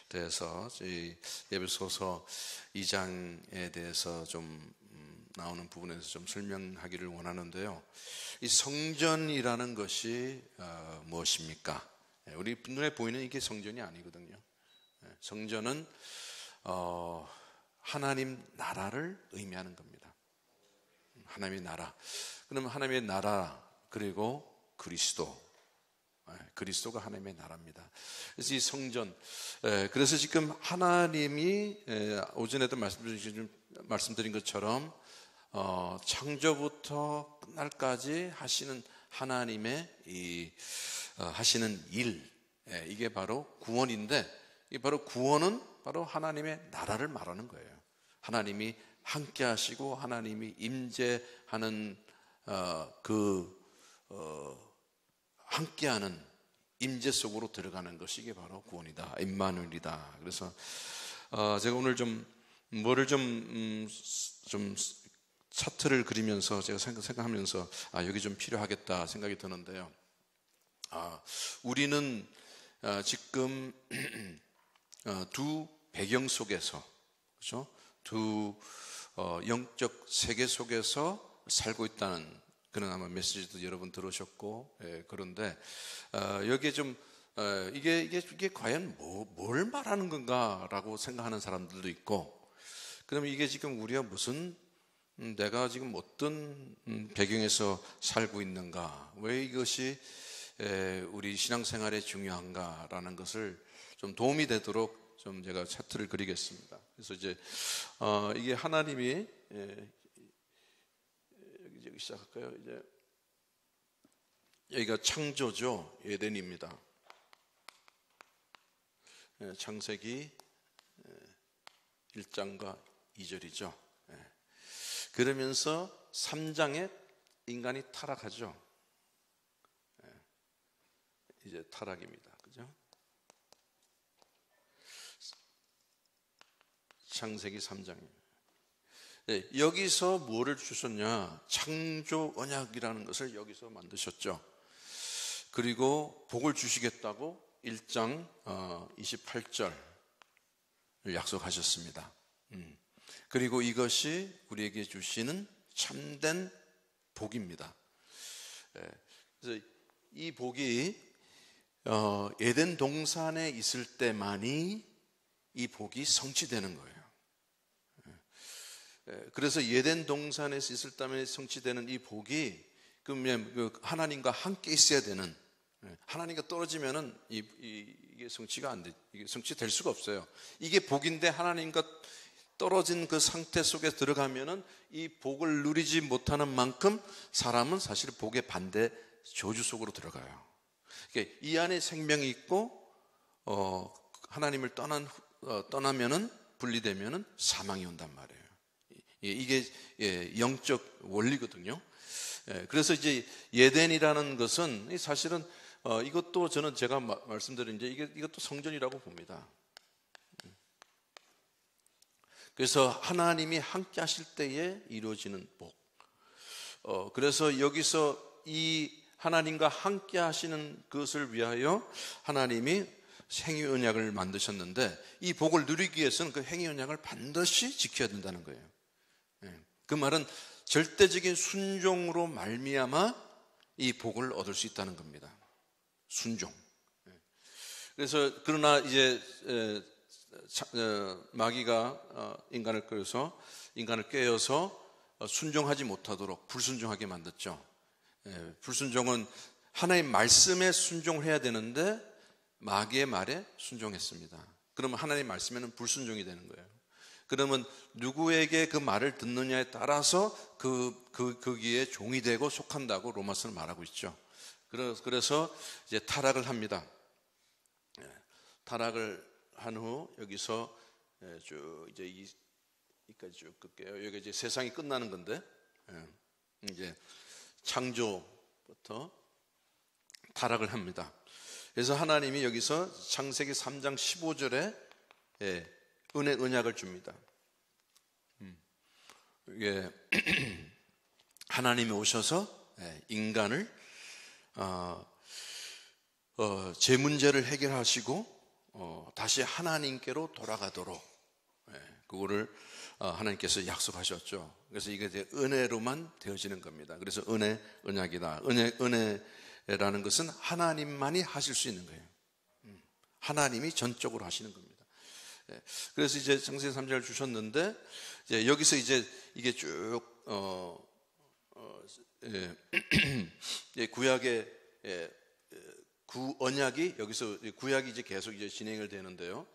대해서 이 에베소서 2장에 대해서 좀 나오는 부분에서 좀 설명하기를 원하는데요. 이 성전이라는 것이 무엇입니까? 우리 눈에 보이는 이게 성전이 아니거든요. 성전은 하나님 나라를 의미하는 겁니다. 하나님의 나라. 그러면 하나님의 나라 그리고 그리스도가 하나님의 나라입니다. 그래서 이 성전, 그래서 지금 하나님이 오전에도 말씀드린 것처럼 창조부터 끝날까지 하시는 하나님의 하시는 일, 이게 바로 구원인데, 이 바로 구원은 바로 하나님의 나라를 말하는 거예요. 하나님이 함께 하시고 하나님이 임재하는 함께하는 임재 속으로 들어가는 것이 이게 바로 구원이다, 임마누엘이다. 그래서 제가 오늘 좀 뭐를 좀 차트를 그리면서 제가 생각하면서 여기 좀 필요하겠다 생각이 드는데요. 우리는 지금 두 배경 속에서, 그렇죠? 두 영적 세계 속에서 살고 있다는 그런 아마 메시지도 여러분 들으셨고, 그런데 여기에 좀 이게 과연 뭘 말하는 건가라고 생각하는 사람들도 있고, 그러면 이게 지금 우리가 무슨 내가 지금 어떤 배경에서 살고 있는가, 왜 이것이 우리 신앙생활에 중요한가라는 것을 좀 도움이 되도록 좀 제가 차트를 그리겠습니다. 그래서 이제 이게 하나님이 여기 시작할까요? 이제 여기가 창조죠. 에덴입니다. 창세기 1장과 2절이죠. 그러면서 3장에 인간이 타락하죠. 이제 타락입니다. 그죠? 창세기 3장입니다. 여기서 뭐를 주셨냐? 창조 언약이라는 것을 여기서 만드셨죠. 그리고 복을 주시겠다고 1장 28절 약속하셨습니다. 그리고 이것이 우리에게 주시는 참된 복입니다. 그래서 이 복이 에덴 동산에 있을 때만이 이 복이 성취되는 거예요. 그래서 에덴 동산에서 있을 때만이 성취되는 이 복이 그러면 하나님과 함께 있어야 되는, 하나님과 떨어지면은 이게 성취가 안 돼, 이게 성취될 수가 없어요. 이게 복인데 하나님과 떨어진 그 상태 속에 들어가면은 이 복을 누리지 못하는 만큼 사람은 사실 복의 반대 저주 속으로 들어가요. 그러니까 이 안에 생명이 있고 하나님을 떠나면은 분리되면은 사망이 온단 말이에요. 이게 영적 원리거든요. 그래서 이제 에덴이라는 것은 사실은 이것도 저는 제가 말씀드린 이제 이것도 성전이라고 봅니다. 그래서 하나님이 함께 하실 때에 이루어지는 복. 그래서 여기서 이 하나님과 함께 하시는 것을 위하여 하나님이 행위 언약을 만드셨는데, 이 복을 누리기 위해서는 그 행위 언약을 반드시 지켜야 된다는 거예요. 그 말은 절대적인 순종으로 말미암아 이 복을 얻을 수 있다는 겁니다. 순종. 그래서 그러나 이제 마귀가 인간을 꾀어서 순종하지 못하도록 불순종하게 만들었죠. 불순종은 하나님의 말씀에 순종해야 되는데 마귀의 말에 순종했습니다. 그러면 하나님의 말씀에는 불순종이 되는 거예요. 그러면 누구에게 그 말을 듣느냐에 따라서 거기에 종이 되고 속한다고 로마서는 말하고 있죠. 그래서 이제 타락을 합니다. 타락을 한 후 여기서 쭉 이제 이까지 쭉 끌게요. 여기 이제 세상이 끝나는 건데, 이제 창조부터 타락을 합니다. 그래서 하나님이 여기서 창세기 3장 15절에 언약을 줍니다. 이게 하나님이 오셔서 인간을 제 문제를 해결하시고 다시 하나님께로 돌아가도록 그거를 하나님께서 약속하셨죠. 그래서 이게 이제 은혜로만 되어지는 겁니다. 그래서 언약이다. 은혜라는 것은 하나님만이 하실 수 있는 거예요. 하나님이 전적으로 하시는 겁니다. 그래서 이제 창세기 3장을 주셨는데, 이제 여기서 이제 이게 쭉 구약의 구언약이 여기서 구약이 이제 계속 이제 진행을 되는데요.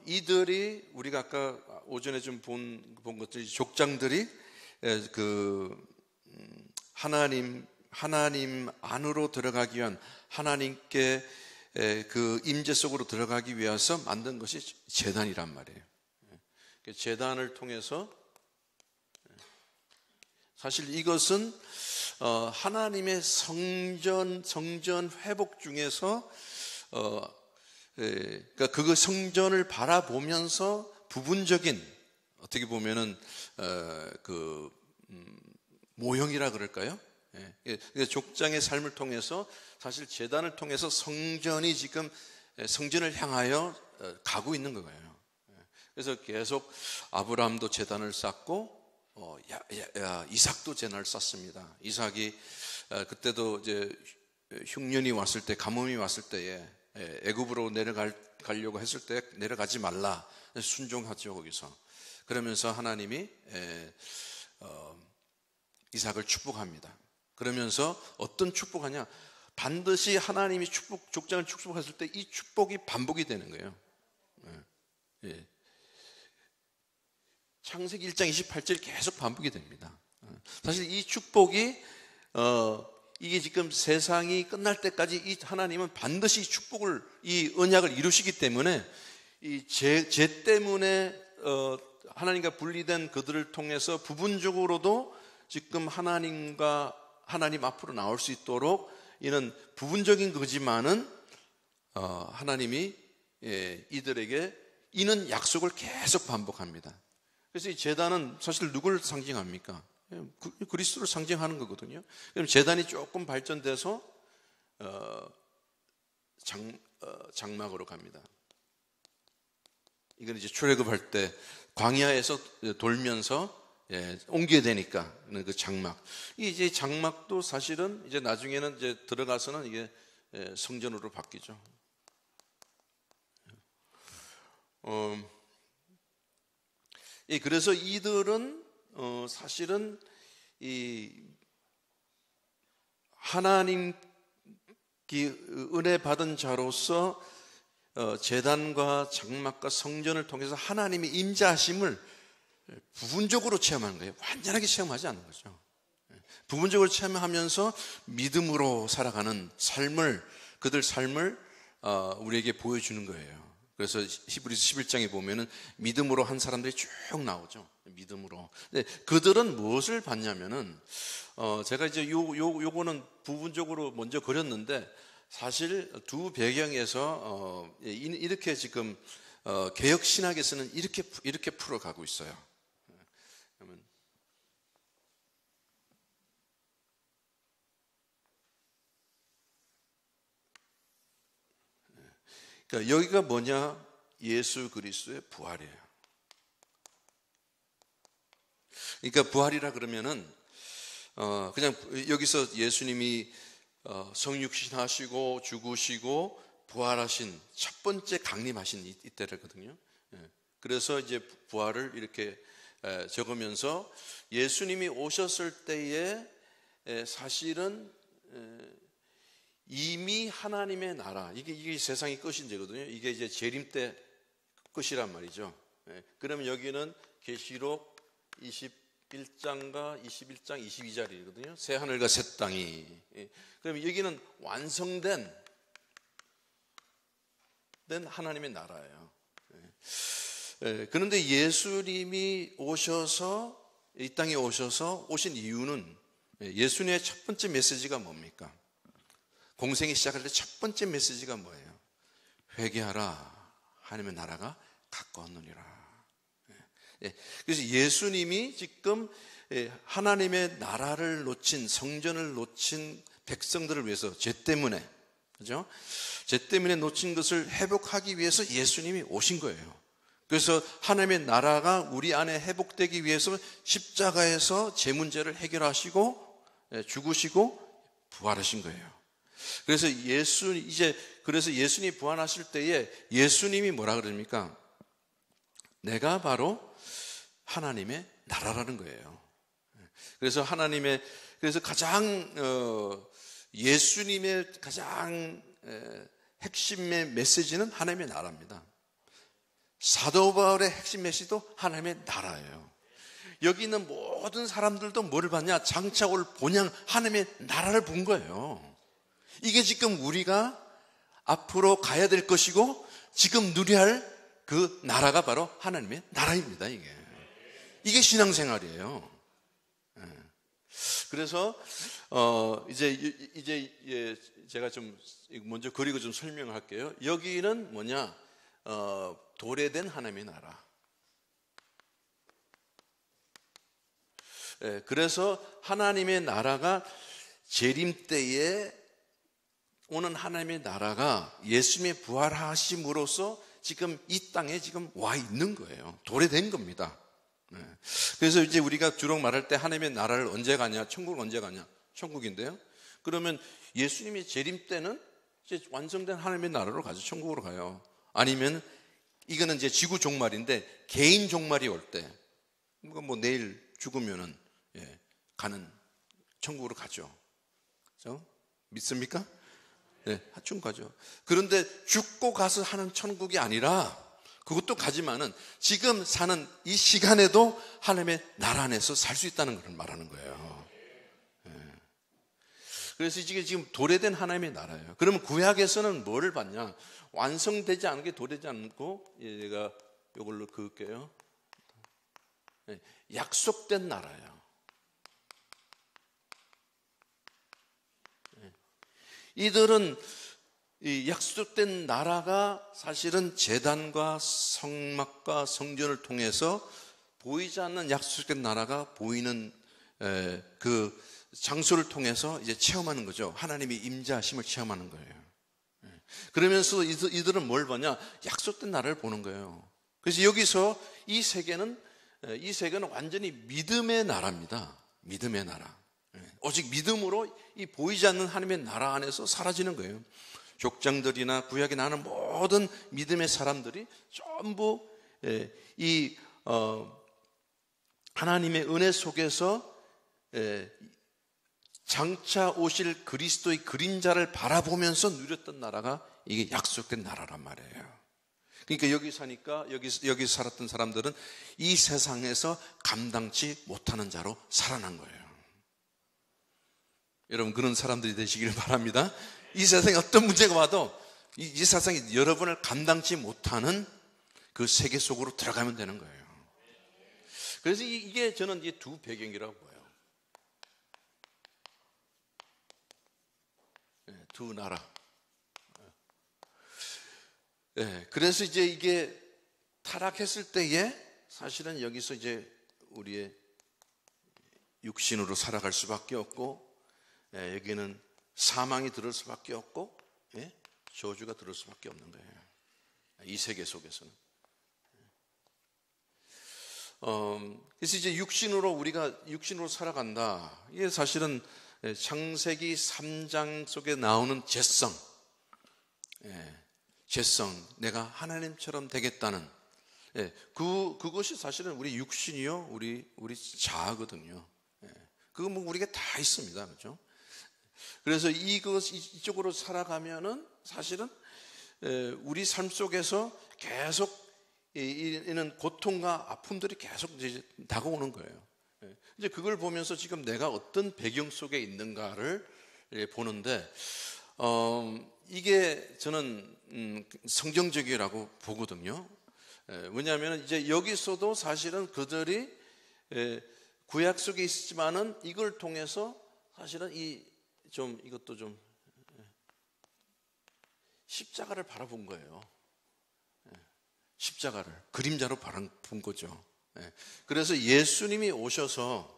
이들이 우리가 아까 오전에 좀 본 것들이 족장들이 하나님 안으로 들어가기 위한 하나님께 그 임재 속으로 들어가기 위해서 만든 것이 제단이란 말이에요. 제단을 통해서 사실 이것은 하나님의 성전 회복 중에서 그러니까 그 성전을 바라보면서 부분적인 어떻게 보면은 모형이라 그럴까요? 족장의 삶을 통해서 사실 제단을 통해서 성전이 지금 성전을 향하여 가고 있는 거예요. 그래서 계속 아브라함도 제단을 쌓고 이삭도 제단을 쌓습니다. 이삭이 그때도 이제 흉년이 왔을 때, 가뭄이 왔을 때에 애굽으로 내려가려고 했을 때 내려가지 말라 순종하죠. 거기서 그러면서 하나님이 이삭을 축복합니다. 그러면서 어떤 축복하냐? 반드시 하나님이 족장을 축복했을 때 이 축복이 반복이 되는 거예요. 창세기 1장 28절 계속 반복이 됩니다. 사실 이 축복이 이게 지금 세상이 끝날 때까지 이 하나님은 반드시 이 축복을, 이 언약을 이루시기 때문에 이 죄 때문에 하나님과 분리된 그들을 통해서 부분적으로도 지금 하나님 앞으로 나올 수 있도록 이는 부분적인 거지만은 하나님이 이들에게 이는 약속을 계속 반복합니다. 그래서 이 제단은 사실 누구를 상징합니까? 그리스도를 상징하는 거거든요. 그럼 제단이 조금 발전돼서 장막으로 갑니다. 이건 이제 출애굽할 때 광야에서 돌면서 옮겨야 되니까 그 장막. 이제 장막도 사실은 이제 나중에는 이제 들어가서는 이게 성전으로 바뀌죠. 그래서 이들은 사실은 이 하나님 은혜 받은 자로서 제단과 장막과 성전을 통해서 하나님의 임재하심을 부분적으로 체험하는 거예요. 완전하게 체험하지 않는 거죠. 부분적으로 체험하면서 믿음으로 살아가는 그들 삶을 우리에게 보여주는 거예요. 그래서 히브리서 11장에 보면은 믿음으로 한 사람들이 쭉 나오죠. 믿음으로. 근데 그들은 무엇을 봤냐면은 제가 이제 요거는 부분적으로 먼저 그렸는데 사실 두 배경에서 이렇게 지금 개혁 신학에서는 이렇게 풀어가고 있어요. 그러니까 여기가 뭐냐? 예수 그리스도의 부활이에요. 그러니까 부활이라 그러면은 그냥 여기서 예수님이 성육신하시고 죽으시고 부활하신 첫 번째 강림하신 이때거든요. 그래서 이제 부활을 이렇게 적으면서 예수님이 오셨을 때에 사실은 이미 하나님의 나라, 이게 세상의 끝인데거든요. 이게 이제 재림 때 끝이란 말이죠. 그러면 여기는 계시록 21장과 21장 22절이거든요. 새 하늘과 새 땅이. 그러면 여기는 완성된 하나님의 나라예요. 그런데 예수님이 이 땅에 오신 이유는 예수님의 첫 번째 메시지가 뭡니까? 공생이 시작할 때 첫 번째 메시지가 뭐예요? 회개하라, 하나님의 나라가 가까웠느니라. 그래서 예수님이 지금 하나님의 나라를 놓친, 성전을 놓친 백성들을 위해서 죄 때문에 그죠? 죄 때문에 놓친 것을 회복하기 위해서 예수님이 오신 거예요. 그래서 하나님의 나라가 우리 안에 회복되기 위해서 십자가에서 죄 문제를 해결하시고 죽으시고 부활하신 거예요. 그래서 예수님이 부활하실 때에 예수님이 뭐라 그럽니까? 내가 바로 하나님의 나라라는 거예요. 그래서 예수님의 가장 핵심의 메시지는 하나님의 나라입니다. 사도 바울의 핵심 메시지도 하나님의 나라예요. 여기 있는 모든 사람들도 뭐를 봤냐? 장차 올 본향 하나님의 나라를 본 거예요. 이게 지금 우리가 앞으로 가야 될 것이고 지금 누려야 할 그 나라가 바로 하나님의 나라입니다. 이게 신앙생활이에요. 그래서 이제 제가 좀 먼저 그리고 좀 설명을 할게요. 여기는 뭐냐? 도래된 하나님의 나라. 그래서 하나님의 나라가 재림 때에 오는 하나님의 나라가 예수님의 부활하심으로써 지금 이 땅에 지금 와 있는 거예요. 도래된 겁니다. 그래서 이제 우리가 주로 말할 때 하나님의 나라를 언제 가냐? 천국을 언제 가냐? 천국인데요. 그러면 예수님이 재림 때는 이제 완성된 하나님의 나라로 가죠. 천국으로 가요. 아니면 이거는 이제 지구 종말인데 개인 종말이 올 때, 뭐 내일 죽으면은 가는 천국으로 가죠. 그렇죠? 믿습니까? 네, 천국 가죠. 그런데 죽고 가서 하는 천국이 아니라 그것도 가지만은 지금 사는 이 시간에도 하나님의 나라 안에서 살 수 있다는 걸 말하는 거예요. 그래서 이게 지금 도래된 하나님의 나라예요. 그러면 구약에서는 뭐를 받냐? 완성되지 않은 게 도래되지 않고, 제가 이걸로 그을게요. 약속된 나라예요. 이들은 이 약속된 나라가 사실은 제단과 성막과 성전을 통해서 보이지 않는 약속된 나라가 보이는 그 장소를 통해서 이제 체험하는 거죠. 하나님의 임재하심을 체험하는 거예요. 그러면서 이들은 뭘 보냐? 약속된 나라를 보는 거예요. 그래서 여기서 이 세계는 완전히 믿음의 나라입니다. 믿음의 나라. 오직 믿음으로 이 보이지 않는 하나님의 나라 안에서 사라지는 거예요. 족장들이나 구약에 나오는 모든 믿음의 사람들이 전부 하나님의 은혜 속에서 장차 오실 그리스도의 그림자를 바라보면서 누렸던 나라가 이게 약속된 나라란 말이에요. 그러니까 여기 사니까 여기 살았던 사람들은 이 세상에서 감당치 못하는 자로 살아난 거예요. 여러분 그런 사람들이 되시기를 바랍니다. 이 세상에 어떤 문제가 와도 이 세상이 여러분을 감당치 못하는 그 세계 속으로 들어가면 되는 거예요. 그래서 이게 저는 이 두 배경이라고 봐요. 두 나라. 그래서 이제 이게 타락했을 때에 사실은 여기서 이제 우리의 육신으로 살아갈 수밖에 없고, 여기는 사망이 들을 수밖에 없고, 저주가 들을 수밖에 없는 거예요. 이 세계 속에서는. 그래서 이제 우리가 육신으로 살아간다. 이게 사실은 창세기 3장 속에 나오는 죄성, 내가 하나님처럼 되겠다는, 그것이 사실은 우리 육신이요, 우리 자아거든요. 그거 뭐 우리가 다 있습니다, 그렇죠? 그래서 이쪽으로 살아가면은 사실은 우리 삶 속에서 계속 이는 고통과 아픔들이 계속 이제 다가오는 거예요. 이제 그걸 보면서 지금 내가 어떤 배경 속에 있는가를 보는데, 이게 저는 성경적이라고 보거든요. 왜냐하면 이제 여기서도 사실은 그들이 구약 속에 있지만은 이걸 통해서 사실은 이것도 좀 십자가를 바라본 거예요. 십자가를 그림자로 바라본 거죠. 그래서 예수님이 오셔서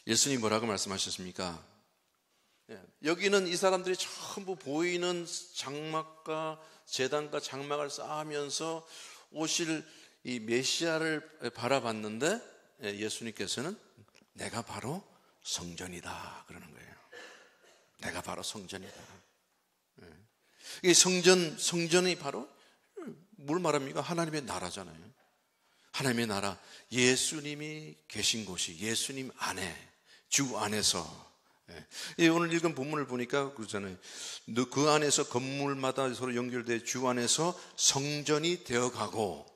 예수님이 뭐라고 말씀하셨습니까? 여기는 이 사람들이 전부 보이는 장막과 제단과 장막을 쌓으면서 오실 이 메시아를 바라봤는데 예수님께서는 내가 바로 성전이다 그러는 거예요. 내가 바로 성전이다. 이 성전이 바로 뭘 말합니까? 하나님의 나라잖아요. 하나님의 나라, 예수님이 계신 곳이 예수님 안에, 주 안에서. 오늘 읽은 본문을 보니까 그러잖아요. 그 안에서 건물마다 서로 연결돼 주 안에서 성전이 되어가고,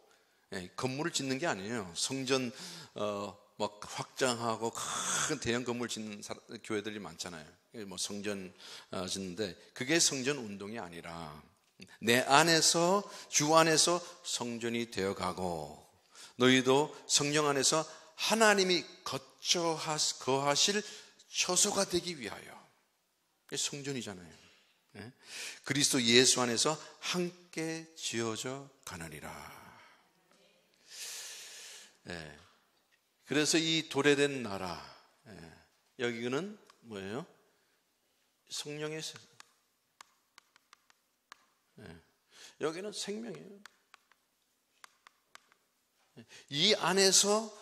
건물을 짓는 게 아니에요. 성전 막 확장하고 큰 대형 건물 짓는 교회들이 많잖아요. 뭐 성전 짓는데 그게 성전 운동이 아니라 내 안에서, 주 안에서 성전이 되어가고, 너희도 성령 안에서 하나님이 거하실 처소가 되기 위하여. 성전이잖아요. 그리스도 예수 안에서 함께 지어져 가느니라. 그래서 이 도래된 나라, 여기는 뭐예요? 성령의 여기는 생명이에요. 이 안에서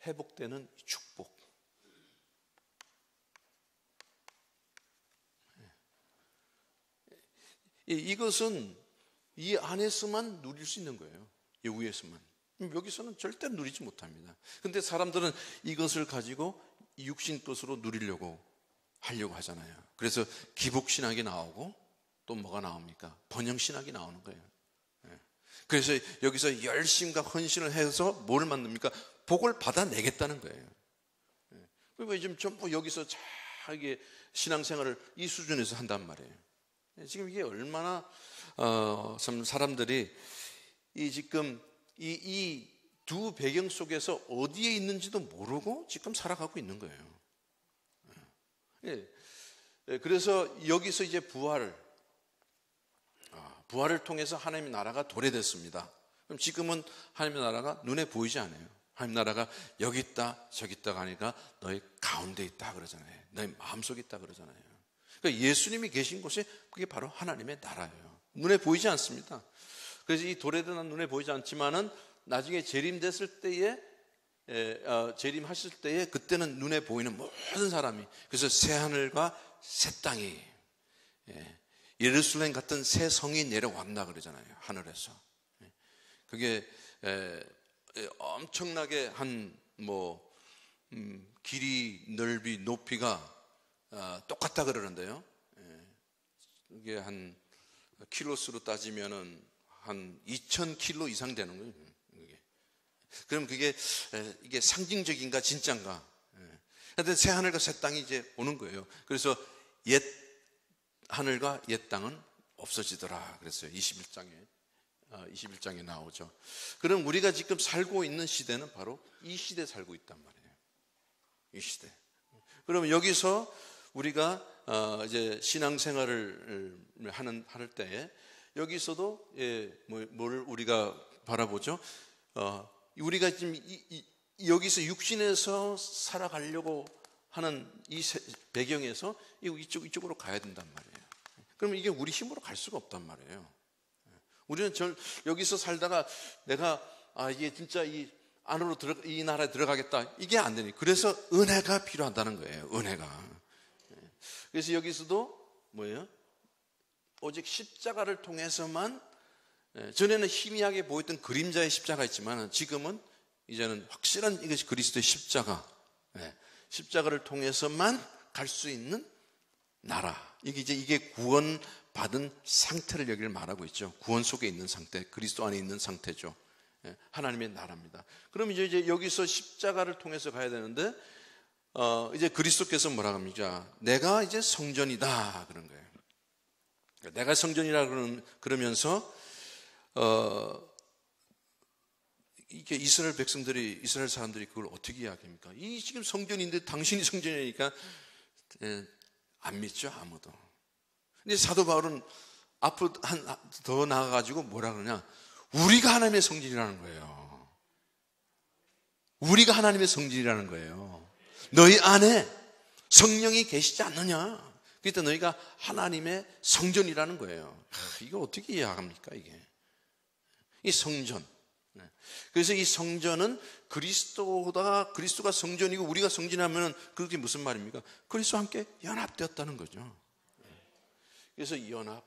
회복되는 축복. 이것은 이 안에서만 누릴 수 있는 거예요. 이 위에서만. 여기서는 절대 누리지 못합니다. 근데 사람들은 이것을 가지고 육신 것으로 누리려고 하려고 하잖아요. 그래서 기복신학이 나오고 또 뭐가 나옵니까? 번영신학이 나오는 거예요. 그래서 여기서 열심과 헌신을 해서 뭘 만듭니까? 복을 받아내겠다는 거예요. 그리고 지금 전부 여기서 자기 신앙생활을 이 수준에서 한단 말이에요. 지금 이게 얼마나 참 사람들이 지금 이 두 배경 속에서 어디에 있는지도 모르고 지금 살아가고 있는 거예요. 그래서 여기서 이제 부활을 통해서 하나님의 나라가 도래됐습니다. 그럼 지금은 하나님의 나라가 눈에 보이지 않아요. 하나님 나라가 여기 있다 저기 있다 하니까 너희 가운데 있다 그러잖아요. 너희 마음속에 있다 그러잖아요. 그러니까 예수님이 계신 곳이 그게 바로 하나님의 나라예요. 눈에 보이지 않습니다. 그래서 이 도래된 눈에 보이지 않지만은 나중에 재림됐을 때에 재림하실 때에 그때는 눈에 보이는 모든 사람이, 그래서 새 하늘과 새 땅이, 예루살렘 같은 새 성이 내려왔나 그러잖아요. 하늘에서. 그게 엄청나게 한 길이, 넓이, 높이가 똑같다 그러는데요. 이게 한 킬로수로 따지면은 한 2,000킬로 이상 되는 거예요. 그럼 이게 상징적인가 진짜인가? 하여튼 새 하늘과 새 땅이 이제 오는 거예요. 그래서 옛 하늘과 옛 땅은 없어지더라 그랬어요. 21장에 나오죠. 그럼 우리가 지금 살고 있는 시대는 바로 이 시대에 살고 있단 말이에요. 이 시대. 그럼 여기서 우리가 이제 신앙생활을 할 때에 여기서도 뭘 우리가 바라보죠? 우리가 지금 여기서 육신에서 살아가려고 하는 이 배경에서 이쪽으로 가야 된단 말이에요. 그러면 이게 우리 힘으로 갈 수가 없단 말이에요. 우리는 여기서 살다가 내가 이게 진짜 이 안으로 이 나라에 들어가겠다, 이게 안 되니. 그래서 은혜가 필요하다는 거예요. 은혜가. 그래서 여기서도 뭐예요? 오직 십자가를 통해서만, 전에는 희미하게 보였던 그림자의 십자가 있지만 지금은 이제는 확실한 이것이 그리스도의 십자가, 십자가를 통해서만 갈 수 있는 나라. 이게 구원받은 상태를 여기를 말하고 있죠. 구원 속에 있는 상태, 그리스도 안에 있는 상태죠. 하나님의 나라입니다. 그럼 이제 여기서 십자가를 통해서 가야 되는데, 이제 그리스도께서 뭐라 합니까? 내가 이제 성전이다 그런 거예요. 내가 성전이라 그러면서 이게 이스라엘 사람들이 그걸 어떻게 이야기합니까? 이 지금 성전인데 당신이 성전이니까 안 믿죠, 아무도. 근데 사도 바울은 앞으로 더 나아가지고 뭐라 그러냐? 우리가 하나님의 성전이라는 거예요. 우리가 하나님의 성전이라는 거예요. 너희 안에 성령이 계시지 않느냐? 그때 너희가 하나님의 성전이라는 거예요. 이거 어떻게 이해합니까, 이게? 이 성전. 그래서 이 성전은 그리스도가 성전이고 우리가 성전하면 그게 무슨 말입니까? 그리스도와 함께 연합되었다는 거죠. 그래서 연합.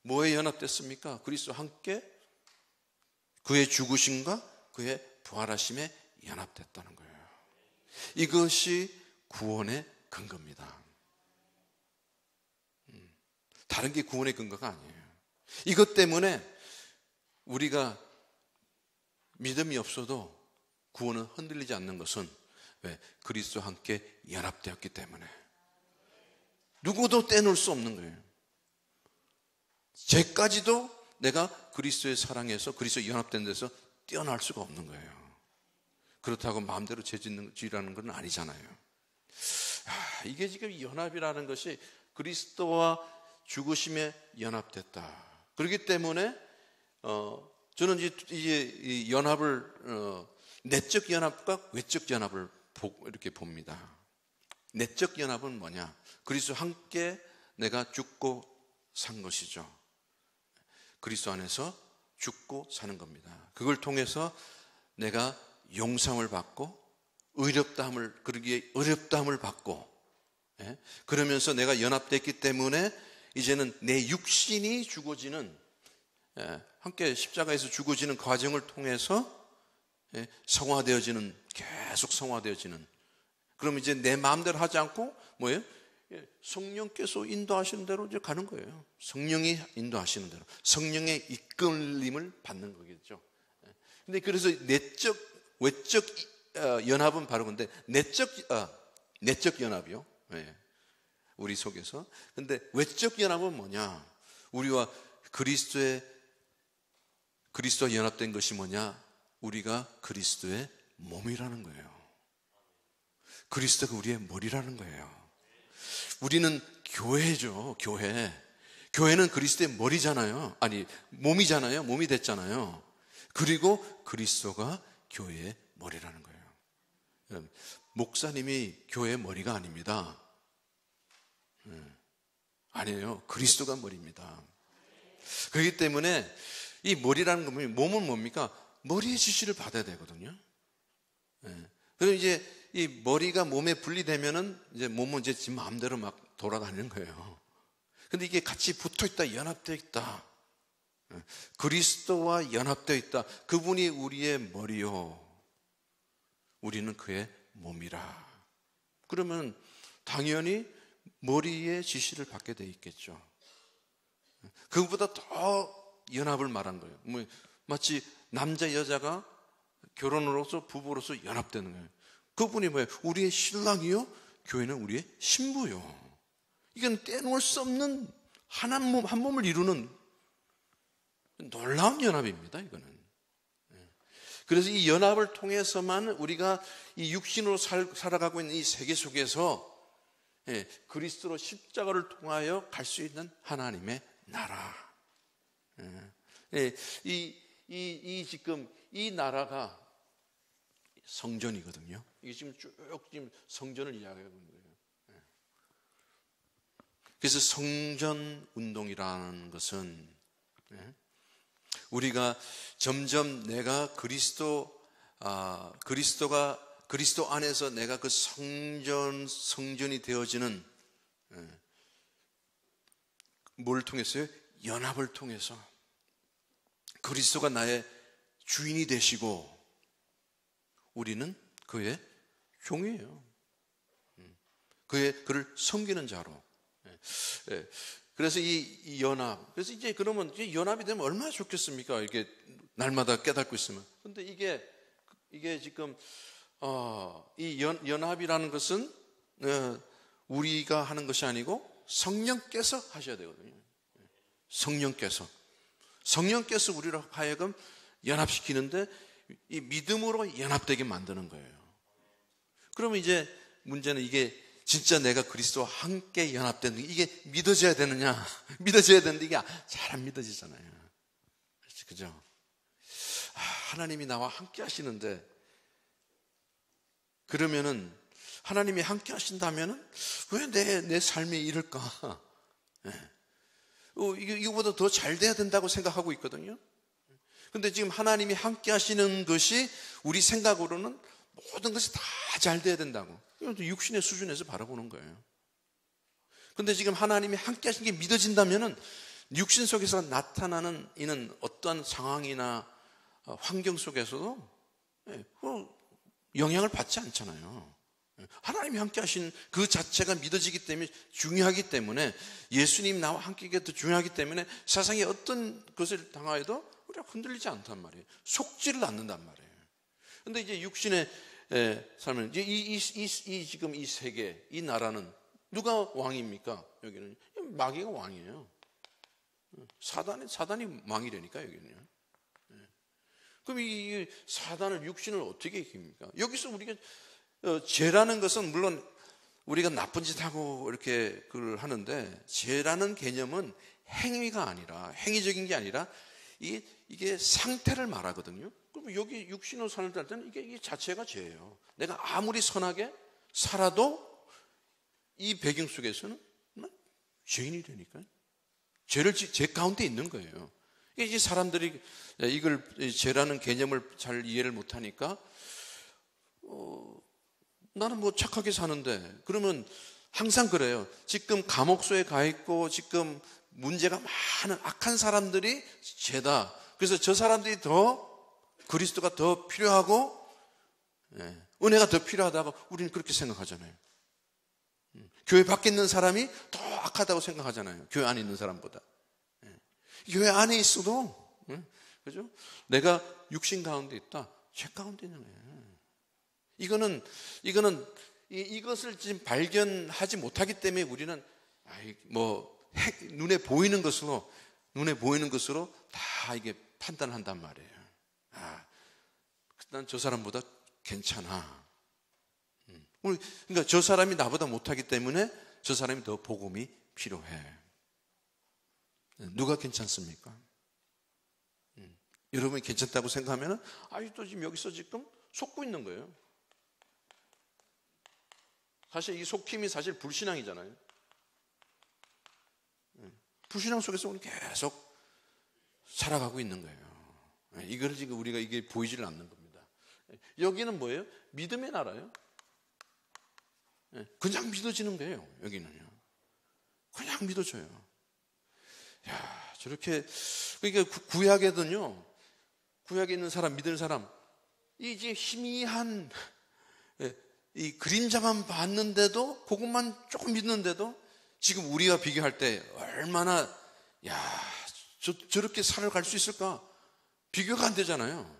뭐에 연합됐습니까? 그리스도와 함께 그의 죽으심과 그의 부활하심에 연합됐다는 거예요. 이것이 구원의 근거입니다. 다른 게 구원의 근거가 아니에요. 이것 때문에 우리가 믿음이 없어도 구원은 흔들리지 않는 것은 왜? 그리스도와 함께 연합되었기 때문에. 누구도 떼놓을 수 없는 거예요. 죄까지도 내가 그리스도의 사랑에서 그리스도의 연합된 데서 떼어날 수가 없는 거예요. 그렇다고 마음대로 죄 짓는 죄라는 건 아니잖아요. 이게 지금 연합이라는 것이 그리스도와 죽으심에 연합됐다. 그렇기 때문에 저는 이제 이 연합을 내적 연합과 외적 연합을 이렇게 봅니다. 내적 연합은 뭐냐? 그리스도와 함께 내가 죽고 산 것이죠. 그리스도 안에서 죽고 사는 겁니다. 그걸 통해서 내가 용서함을 받고 그러기에 어렵다함을 받고, 그러면서 내가 연합됐기 때문에 이제는 내 육신이 죽어지는, 함께 십자가에서 죽어지는 과정을 통해서 성화되어지는, 계속 성화되어지는. 그럼 이제 내 마음대로 하지 않고 뭐예요? 성령께서 인도하시는 대로 이제 가는 거예요. 성령이 인도하시는 대로, 성령의 이끌림을 받는 거겠죠. 근데 그래서 내적, 외적 연합은 바로 근데 내적 연합이요. 우리 속에서. 근데 외적 연합은 뭐냐? 우리와 그리스도와 연합된 것이 뭐냐? 우리가 그리스도의 몸이라는 거예요. 그리스도가 우리의 머리라는 거예요. 우리는 교회죠, 교회. 교회는 그리스도의 머리잖아요. 아니, 몸이잖아요. 몸이 됐잖아요. 그리고 그리스도가 교회의 머리라는 거예요. 여러분, 목사님이 교회의 머리가 아닙니다. 아니에요. 그리스도가 머리입니다. 그렇기 때문에 이 머리라는 건 몸은 뭡니까? 머리의 지시를 받아야 되거든요. 그럼 이제 이 머리가 몸에 분리되면은 이제 몸은 이제 지 마음대로 막 돌아다니는 거예요. 근데 이게 같이 붙어 있다, 연합되어 있다. 그리스도와 연합되어 있다. 그분이 우리의 머리요. 우리는 그의 몸이라. 그러면 당연히 머리의 지시를 받게 돼 있겠죠. 그것보다 더 연합을 말한 거예요. 마치 남자 여자가 결혼으로서 부부로서 연합되는 거예요. 그분이 뭐예요? 우리의 신랑이요, 교회는 우리의 신부요. 이건 떼놓을 수 없는 한 몸을 이루는 놀라운 연합입니다. 이거는. 그래서 이 연합을 통해서만 우리가 이 육신으로 살아가고 있는 이 세계 속에서 그리스도로 십자가를 통하여 갈 수 있는 하나님의 나라. 지금 이 나라가 성전이거든요. 이게 지금 지금 성전을 이야기하고 있는 거예요. 그래서 성전 운동이라는 것은 우리가 점점 내가 그리스도 안에서 내가 그 성전이 되어지는 뭘 통해서요? 연합을 통해서 그리스도가 나의 주인이 되시고 우리는 그의 종이에요. 그를 섬기는 자로. 그래서 이 연합. 그래서 이제 그러면 이제 연합이 되면 얼마나 좋겠습니까? 이렇게 날마다 깨닫고 있으면. 근데 이게 지금 이 연합이라는 것은 우리가 하는 것이 아니고 성령께서 하셔야 되거든요. 성령께서 우리로 하여금 연합시키는데 이 믿음으로 연합되게 만드는 거예요. 그러면 이제 문제는 이게 진짜 내가 그리스도와 함께 연합된 이게 믿어져야 되느냐? 믿어져야 되는데 이게 잘 안 믿어지잖아요. 그죠? 하나님이 나와 함께 하시는데 그러면은 하나님이 함께 하신다면 왜 내 삶이 이럴까? 이거보다 더 잘 돼야 된다고 생각하고 있거든요. 근데 지금 하나님이 함께 하시는 것이 우리 생각으로는 모든 것이 다 잘 돼야 된다고. 이건 육신의 수준에서 바라보는 거예요. 근데 지금 하나님이 함께 하시는 게 믿어진다면은 육신 속에서 나타나는 이는 어떠한 상황이나 환경 속에서도 영향을 받지 않잖아요. 하나님이 함께 하신 그 자체가 믿어지기 때문에 중요하기 때문에 예수님 나와 함께 하기가 더 중요하기 때문에 세상에 어떤 것을 당하여도 우리가 흔들리지 않단 말이에요. 속지를 않는단 말이에요. 근데 이제 육신의 삶은 이제 지금 이 세계, 이 나라는 누가 왕입니까? 여기는 마귀가 왕이에요. 사단이 왕이라니까 여기는요. 그럼 이 사단을 육신을 어떻게 이깁니까? 여기서 우리가 죄라는 것은 물론 우리가 나쁜 짓 하고 이렇게 그걸 하는데 죄라는 개념은 행위가 아니라 행위적인 게 아니라 이게 상태를 말하거든요. 그럼 여기 육신으로 사는 때는 이게 자체가 죄예요. 내가 아무리 선하게 살아도 이 배경 속에서는 죄인이 되니까요. 죄 가운데 있는 거예요. 이제 사람들이 이걸 죄라는 개념을 잘 이해를 못하니까 나는 뭐 착하게 사는데 그러면 항상 그래요. 지금 감옥소에 가 있고 지금 문제가 많은 악한 사람들이 죄다. 그래서 저 사람들이 더 그리스도가 더 필요하고 은혜가 더 필요하다고 우리는 그렇게 생각하잖아요. 교회 밖에 있는 사람이 더 악하다고 생각하잖아요. 교회 안에 있는 사람보다. 교회 안에 있어도 그죠? 내가 육신 가운데 있다. 죄 가운데 있는 거예요. 이것을 지금 발견하지 못하기 때문에 우리는 눈에 보이는 것으로 다 이게 판단한단 말이에요. 난 저 사람보다 괜찮아. 그러니까 저 사람이 나보다 못하기 때문에 저 사람이 더 복음이 필요해. 누가 괜찮습니까? 여러분이 괜찮다고 생각하면 또 지금 여기서 지금 속고 있는 거예요. 사실 이 속힘이 사실 불신앙이잖아요. 불신앙 속에서 우리 계속 살아가고 있는 거예요. 이걸 지금 우리가 이게 보이지를 않는 겁니다. 여기는 뭐예요? 믿음의 나라예요. 그냥 믿어지는 거예요. 여기는요. 그냥 믿어져요. 저렇게 그러니까 구약에는요. 구약에 있는 사람, 믿는 사람, 이제 희미한 이 그림자만 봤는데도 그것만 조금 믿는데도 지금 우리와 비교할 때 얼마나 저렇게 살아갈 수 있을까? 비교가 안 되잖아요.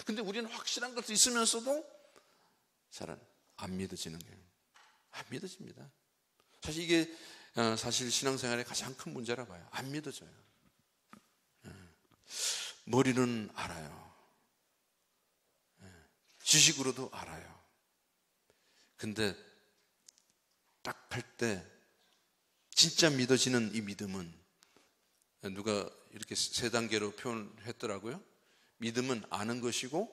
근데 우리는 확실한 것도 있으면서도 잘 안 믿어지는 거예요. 안 믿어집니다. 사실 이게 사실 신앙생활의 가장 큰 문제라 봐요. 안 믿어져요. 머리는 알아요. 지식으로도 알아요. 근데 딱 할 때 진짜 믿어지는 이 믿음은 누가 이렇게 세 단계로 표현했더라고요. 믿음은 아는 것이고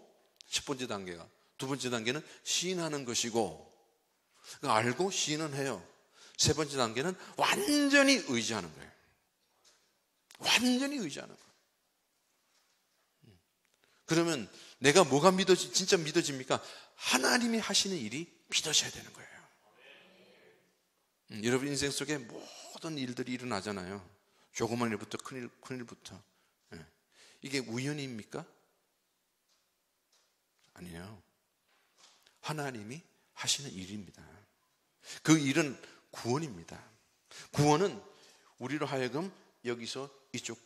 첫 번째 단계가, 두 번째 단계는 시인하는 것이고, 알고 시인은 해요. 세 번째 단계는 완전히 의지하는 거예요. 완전히 의지하는 거예요. 그러면 내가 뭐가 진짜 믿어집니까? 하나님이 하시는 일이 믿어져야 되는 거예요. 여러분 인생 속에 모든 일들이 일어나잖아요. 조그만 일부터 큰 일부터. 이게 우연입니까? 아니에요. 하나님이 하시는 일입니다. 그 일은 구원입니다. 구원은 우리로 하여금 여기서 이쪽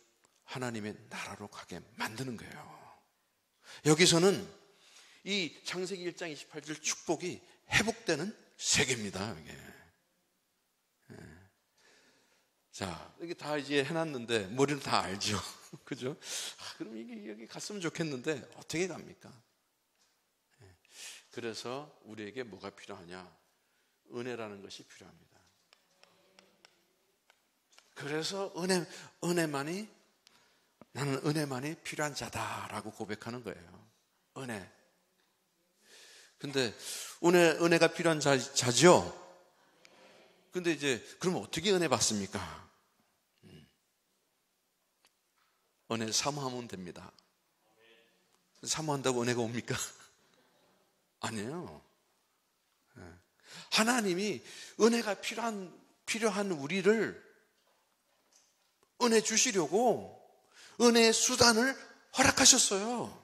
하나님의 나라로 가게 만드는 거예요. 여기서는 이 창세기 1장 28절 축복이 회복되는 세계입니다. 이게. 자, 이게 다 이제 해놨는데 머리는 다 알죠. 그죠? 그럼 이게 여기 갔으면 좋겠는데 어떻게 갑니까? 그래서 우리에게 뭐가 필요하냐? 은혜라는 것이 필요합니다. 그래서 나는 은혜만이 필요한 자다라고 고백하는 거예요. 은혜. 근데 은혜가 필요한 자죠? 근데 이제, 그럼 어떻게 은혜 받습니까? 은혜 사모하면 됩니다. 사모한다고 은혜가 옵니까? 아니에요. 하나님이 은혜가 필요한 우리를 은혜 주시려고 은혜의 수단을 허락하셨어요.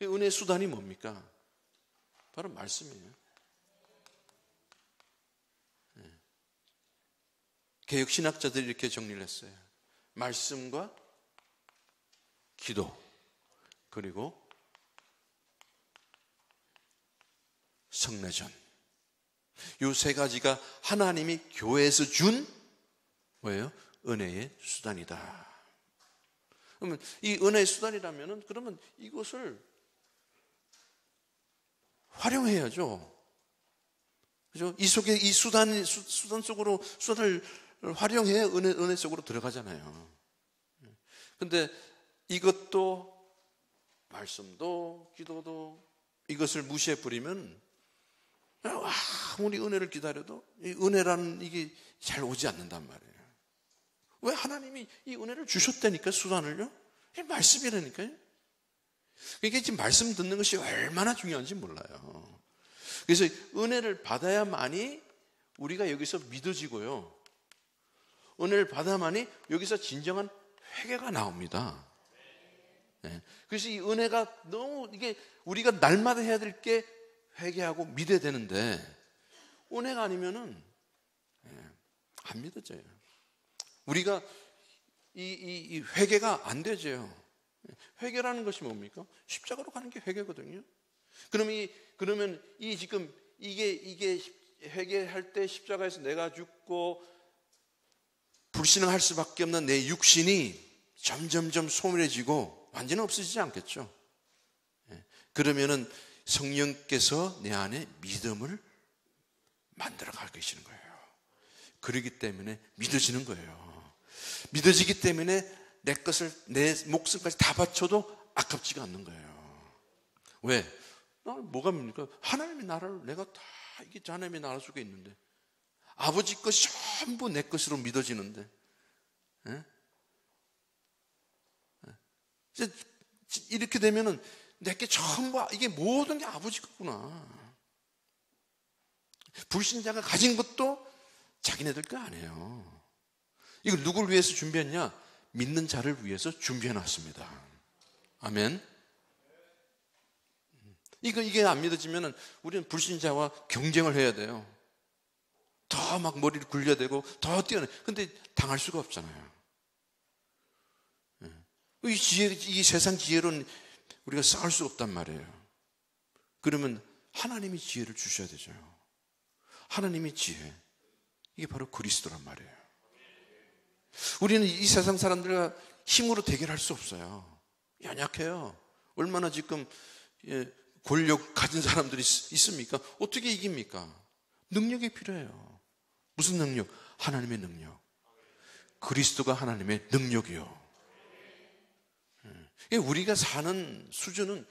은혜의 수단이 뭡니까? 바로 말씀이에요. 개혁신학자들이 이렇게 정리를 했어요. 말씀과 기도, 그리고 성례전. 이 세 가지가 하나님이 교회에서 준 뭐예요? 은혜의 수단이다. 그러면 이 은혜의 수단이라면은 그러면 이것을 활용해야죠. 그죠? 이 속에 이 수단 속으로 수단을 활용해야 은혜 속으로 들어가잖아요. 근데 이것도 말씀도 기도도 이것을 무시해 버리면 아무리 은혜를 기다려도 이 은혜라는 이게 잘 오지 않는단 말이에요. 왜? 하나님이 이 은혜를 주셨다니까, 수단을요. 이 말씀이라니까요. 이게 지금 말씀 듣는 것이 얼마나 중요한지 몰라요. 그래서 은혜를 받아야만이 우리가 여기서 믿어지고요. 은혜를 받아야만이 여기서 진정한 회개가 나옵니다. 네. 그래서 이 은혜가 너무 이게 우리가 날마다 해야 될 게 회개하고 믿어야 되는데 은혜가 아니면은 안 믿어져요. 우리가 이 회개가 안 되죠. 회개라는 것이 뭡니까? 십자가로 가는 게 회개거든요. 그러면 지금 이게 회개할 때 십자가에서 내가 죽고 불신앙할 수밖에 없는 내 육신이 점점점 소멸해지고 완전히 없어지지 않겠죠. 그러면은 성령께서 내 안에 믿음을 만들어 갈 계시는 거예요. 그러기 때문에 믿어지는 거예요. 믿어지기 때문에 내 목숨까지 다 바쳐도 아깝지가 않는 거예요. 왜? 뭐가 뭡니까? 하나님의 나라를 내가 다 이게 하나님의 나라 속에 있는데 아버지 것이 전부 내 것으로 믿어지는데 이렇게 되면은 내게 전부 이게 모든 게 아버지 거구나. 불신자가 가진 것도 자기네들 거 아니에요. 이걸 누굴 위해서 준비했냐? 믿는 자를 위해서 준비해 놨습니다. 아멘. 이게 안 믿어지면은 우리는 불신자와 경쟁을 해야 돼요. 더 막 머리를 굴려대고 더 뛰어내. 근데 당할 수가 없잖아요. 이 세상 지혜로는 우리가 싸울 수 없단 말이에요. 그러면 하나님이 지혜를 주셔야 되죠. 하나님의 지혜. 이게 바로 그리스도란 말이에요. 우리는 이 세상 사람들과 힘으로 대결할 수 없어요. 연약해요. 얼마나 지금 권력 가진 사람들이 있습니까? 어떻게 이깁니까? 능력이 필요해요. 무슨 능력? 하나님의 능력. 그리스도가 하나님의 능력이요. 우리가 사는 수준은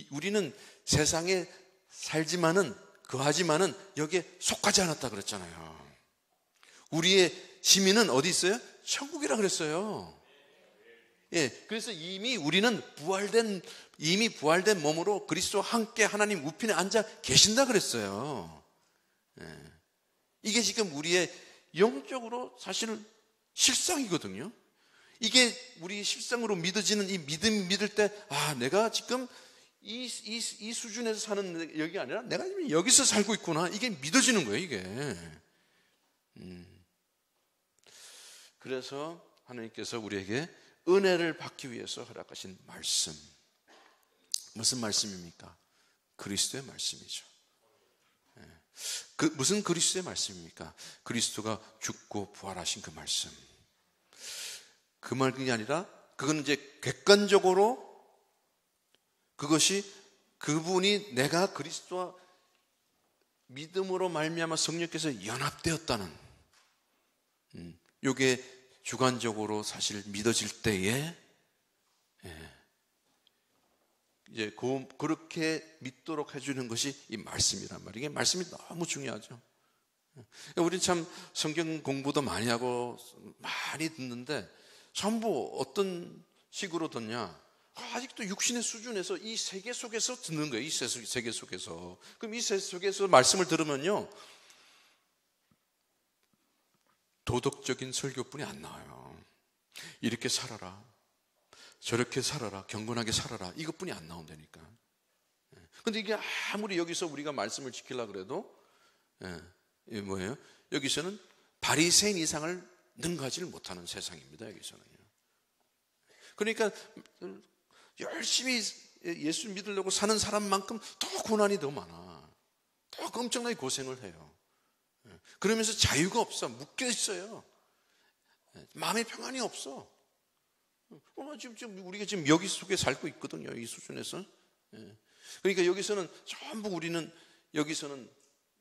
우리는 세상에 살지만은 거하지만은 여기에 속하지 않았다 그랬잖아요. 우리의 시민은 어디 있어요? 천국이라 그랬어요. 그래서 이미 우리는 부활된 몸으로 그리스도와 함께 하나님 우편에 앉아 계신다 그랬어요. 이게 지금 우리의 영적으로 사실은 실상이거든요. 이게 우리 실상으로 믿어지는 이 믿을 때, 내가 지금 이 수준에서 사는 여기 아니라 내가 지금 여기서 살고 있구나. 이게 믿어지는 거예요, 이게. 그래서 하나님께서 우리에게 은혜를 받기 위해서 허락하신 말씀. 무슨 말씀입니까? 그리스도의 말씀이죠. 무슨 그리스도의 말씀입니까? 그리스도가 죽고 부활하신 그 말씀. 그 말이 아니라 그건 이제 객관적으로 그것이 그분이 내가 그리스도와 믿음으로 말미암아 성령께서 연합되었다는 이게 주관적으로 사실 믿어질 때에 이제 그렇게 믿도록 해주는 것이 이 말씀이란 말이에요. 이게 말씀이 너무 중요하죠. 우리 참 성경 공부도 많이 하고 많이 듣는데 전부 어떤 식으로 듣냐? 아직도 육신의 수준에서 이 세계 속에서 듣는 거예요. 이 세계 속에서. 그럼 이 세계 속에서 말씀을 들으면요, 도덕적인 설교뿐이 안 나와요. 이렇게 살아라, 저렇게 살아라, 경건하게 살아라, 이것뿐이 안 나온다니까. 근데 이게 아무리 여기서 우리가 말씀을 지키려고 그래도 이게 뭐예요? 여기서는 바리새인 이상을 능가지를 못하는 세상입니다. 여기서는요. 그러니까 열심히 예수 믿으려고 사는 사람만큼 더 고난이 더 많아. 더 엄청나게 고생을 해요. 그러면서 자유가 없어. 묶여 있어요. 마음의 평안이 없어. 지금 우리가 지금 여기 속에 살고 있거든요. 이 수준에서. 그러니까 여기서는 전부 우리는 여기서는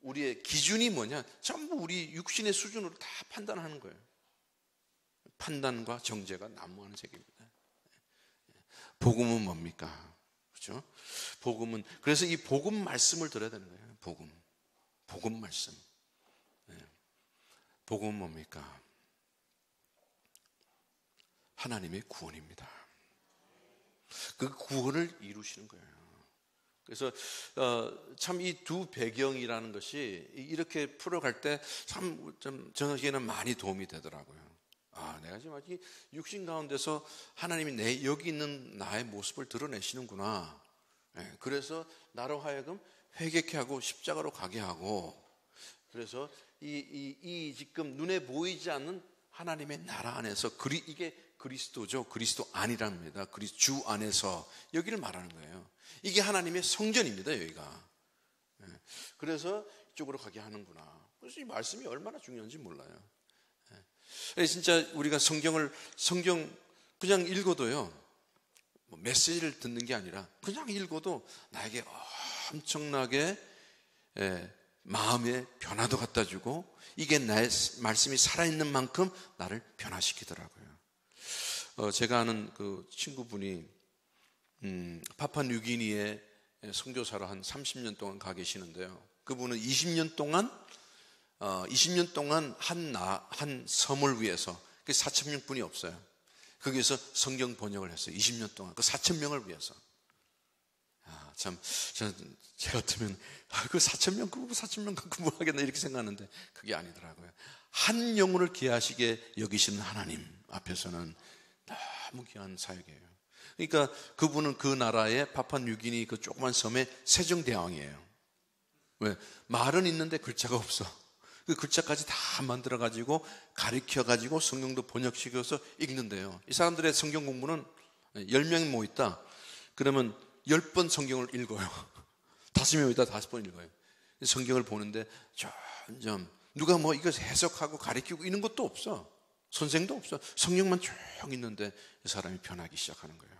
우리의 기준이 뭐냐? 전부 우리 육신의 수준으로 다 판단하는 거예요. 판단과 정죄가 난무하는 세계입니다. 복음은 뭡니까? 그렇죠? 복음은, 그래서 이 복음 말씀을 들어야 되는 거예요. 복음 말씀. 복음은 뭡니까? 하나님의 구원입니다. 그 구원을 이루시는 거예요. 그래서 참 이 두 배경이라는 것이 이렇게 풀어갈 때 참 저에게는 많이 도움이 되더라고요. 내가 지금 아직 육신 가운데서 하나님이 여기 있는 나의 모습을 드러내시는구나. 그래서 나로 하여금 회개케 하고 십자가로 가게 하고, 그래서 이 지금 눈에 보이지 않는 하나님의 나라 안에서 이게 그리스도죠. 그리스도 안이랍니다. 주 안에서 여기를 말하는 거예요. 이게 하나님의 성전입니다. 여기가. 그래서 이쪽으로 가게 하는구나. 그래서 이 말씀이 얼마나 중요한지 몰라요. 진짜 우리가 성경 그냥 읽어도요, 뭐 메시지를 듣는 게 아니라 그냥 읽어도 나에게 엄청나게 마음의 변화도 갖다 주고, 이게 나의 말씀이 살아있는 만큼 나를 변화시키더라고요. 제가 아는 그 친구분이 파푸아뉴기니에 선교사로 한 30년 동안 가 계시는데요. 그분은 20년 동안 한 섬을 위해서, 4,000명뿐이 없어요. 거기에서 성경 번역을 했어요. 20년 동안 그 4,000명을 위해서. 제가 같으면 그 4,000명 갖고 뭐 하겠나 이렇게 생각하는데 그게 아니더라고요. 한 영혼을 귀하시게 여기시는 하나님 앞에서는 너무 귀한 사역이에요. 그러니까 그분은 그 나라의 파푸아뉴기니 그 조그만 섬의 세종대왕이에요. 왜? 말은 있는데 글자가 없어. 그 글자까지 다 만들어가지고 가르쳐가지고 성경도 번역시켜서 읽는데요. 이 사람들의 성경 공부는 10명이 모였다. 그러면 10번 성경을 읽어요. 5명이 있다 5번 읽어요. 성경을 보는데 점점 누가 뭐 이걸 해석하고 가르치고 이런 것도 없어. 선생도 없어. 성경만 쭉 있는데 이 사람이 변하기 시작하는 거예요.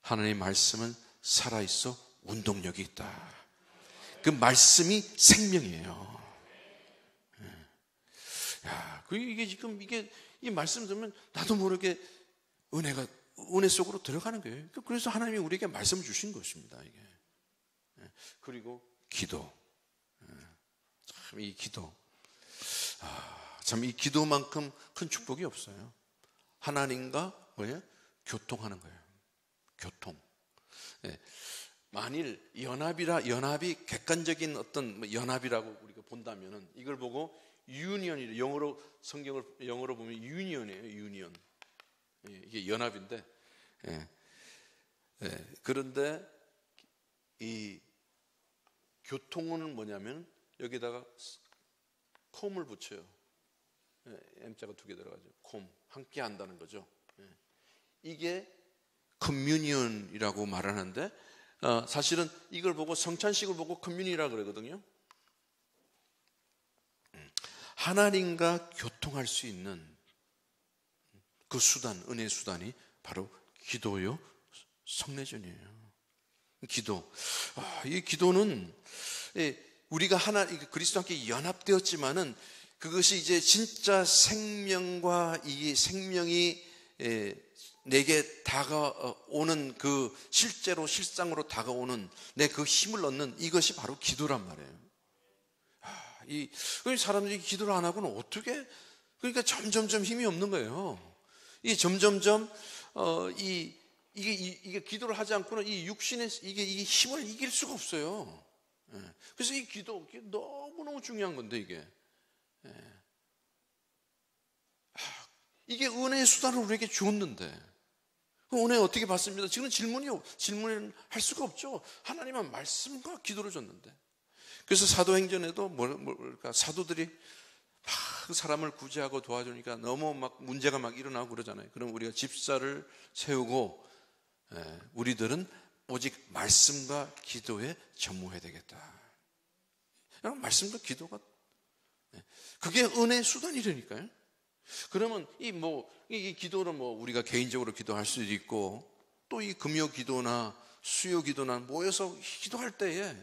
하나님의 말씀은 살아있어 운동력이 있다. 그 말씀이 생명이에요. 이게 이 말씀 들으면 나도 모르게 은혜 속으로 들어가는 거예요. 그래서 하나님이 우리에게 말씀을 주신 것입니다. 이게. 그리고 기도. 참 이 기도. 참 이 기도만큼 큰 축복이 없어요. 하나님과 교통하는 거예요. 교통. 만일 연합이 객관적인 어떤 연합이라고 우리가 본다면은 이걸 보고 유니언이 영어로 보면 유니언이에요. 유니언. 이게 연합인데, 그런데 이 교통은 뭐냐면 여기다가 콤을 붙여요. M자가 2개 들어가죠. 콤, 함께 한다는 거죠. 이게 커뮤니언이라고 말하는데, 사실은 이걸 보고 성찬식을 보고 커뮤니라고 그러거든요. 하나님과 교통할 수 있는 그 수단, 은혜의 수단이 바로 기도요, 성례전이에요. 기도. 이 기도는 우리가 그리스도와 함께 연합되었지만은 그것이 이제 진짜 생명과 이 생명이 내게 다가오는 그 실제로 실상으로 다가오는 내 그 힘을 얻는 이것이 바로 기도란 말이에요. 이 사람들이 기도를 안 하고는 어떻게, 그러니까 점점점 힘이 없는 거예요. 이게 점점점 이게 기도를 하지 않고는 이 육신의 이게 힘을 이길 수가 없어요. 그래서 이 기도 너무너무 중요한 건데 이게 은혜의 수단을 우리에게 주었는데 은혜 어떻게 받습니다? 지금 질문을 할 수가 없죠. 하나님은 말씀과 기도를 줬는데. 그래서 사도행전에도 뭘까 사도들이 막 사람을 구제하고 도와주니까 너무 막 문제가 막 일어나고 그러잖아요. 그럼 우리가 집사를 세우고 우리들은 오직 말씀과 기도에 전무해야 되겠다. 말씀과 기도가 그게 은혜의 수단이라니까요. 그러면 이 기도는 우리가 개인적으로 기도할 수도 있고 또 이 금요 기도나 수요 기도나 모여서 기도할 때에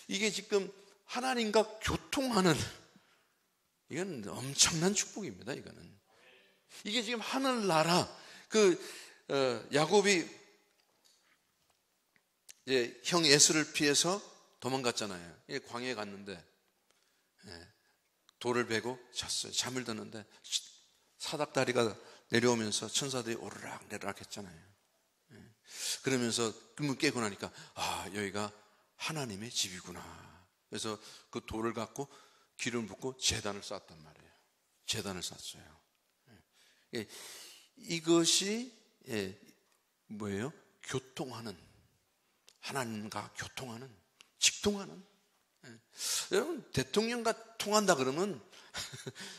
이게 지금 하나님과 교통하는 이건 엄청난 축복입니다. 이게 지금 하늘나라 야곱이 이제 형 에서를 피해서 도망갔잖아요. 광야에 갔는데 돌을 베고 잤어요. 잠을 드는데 사닥다리가 내려오면서 천사들이 오르락 내리락 했잖아요. 그러면서 꿈을 깨고 나니까 여기가 하나님의 집이구나. 그래서 그 돌을 갖고 기름을 붓고 제단을 쌓았단 말이에요. 제단을 쌓았어요. 이것이 뭐예요? 교통하는, 하나님과 교통하는, 직통하는. 여러분, 대통령과 통한다 그러면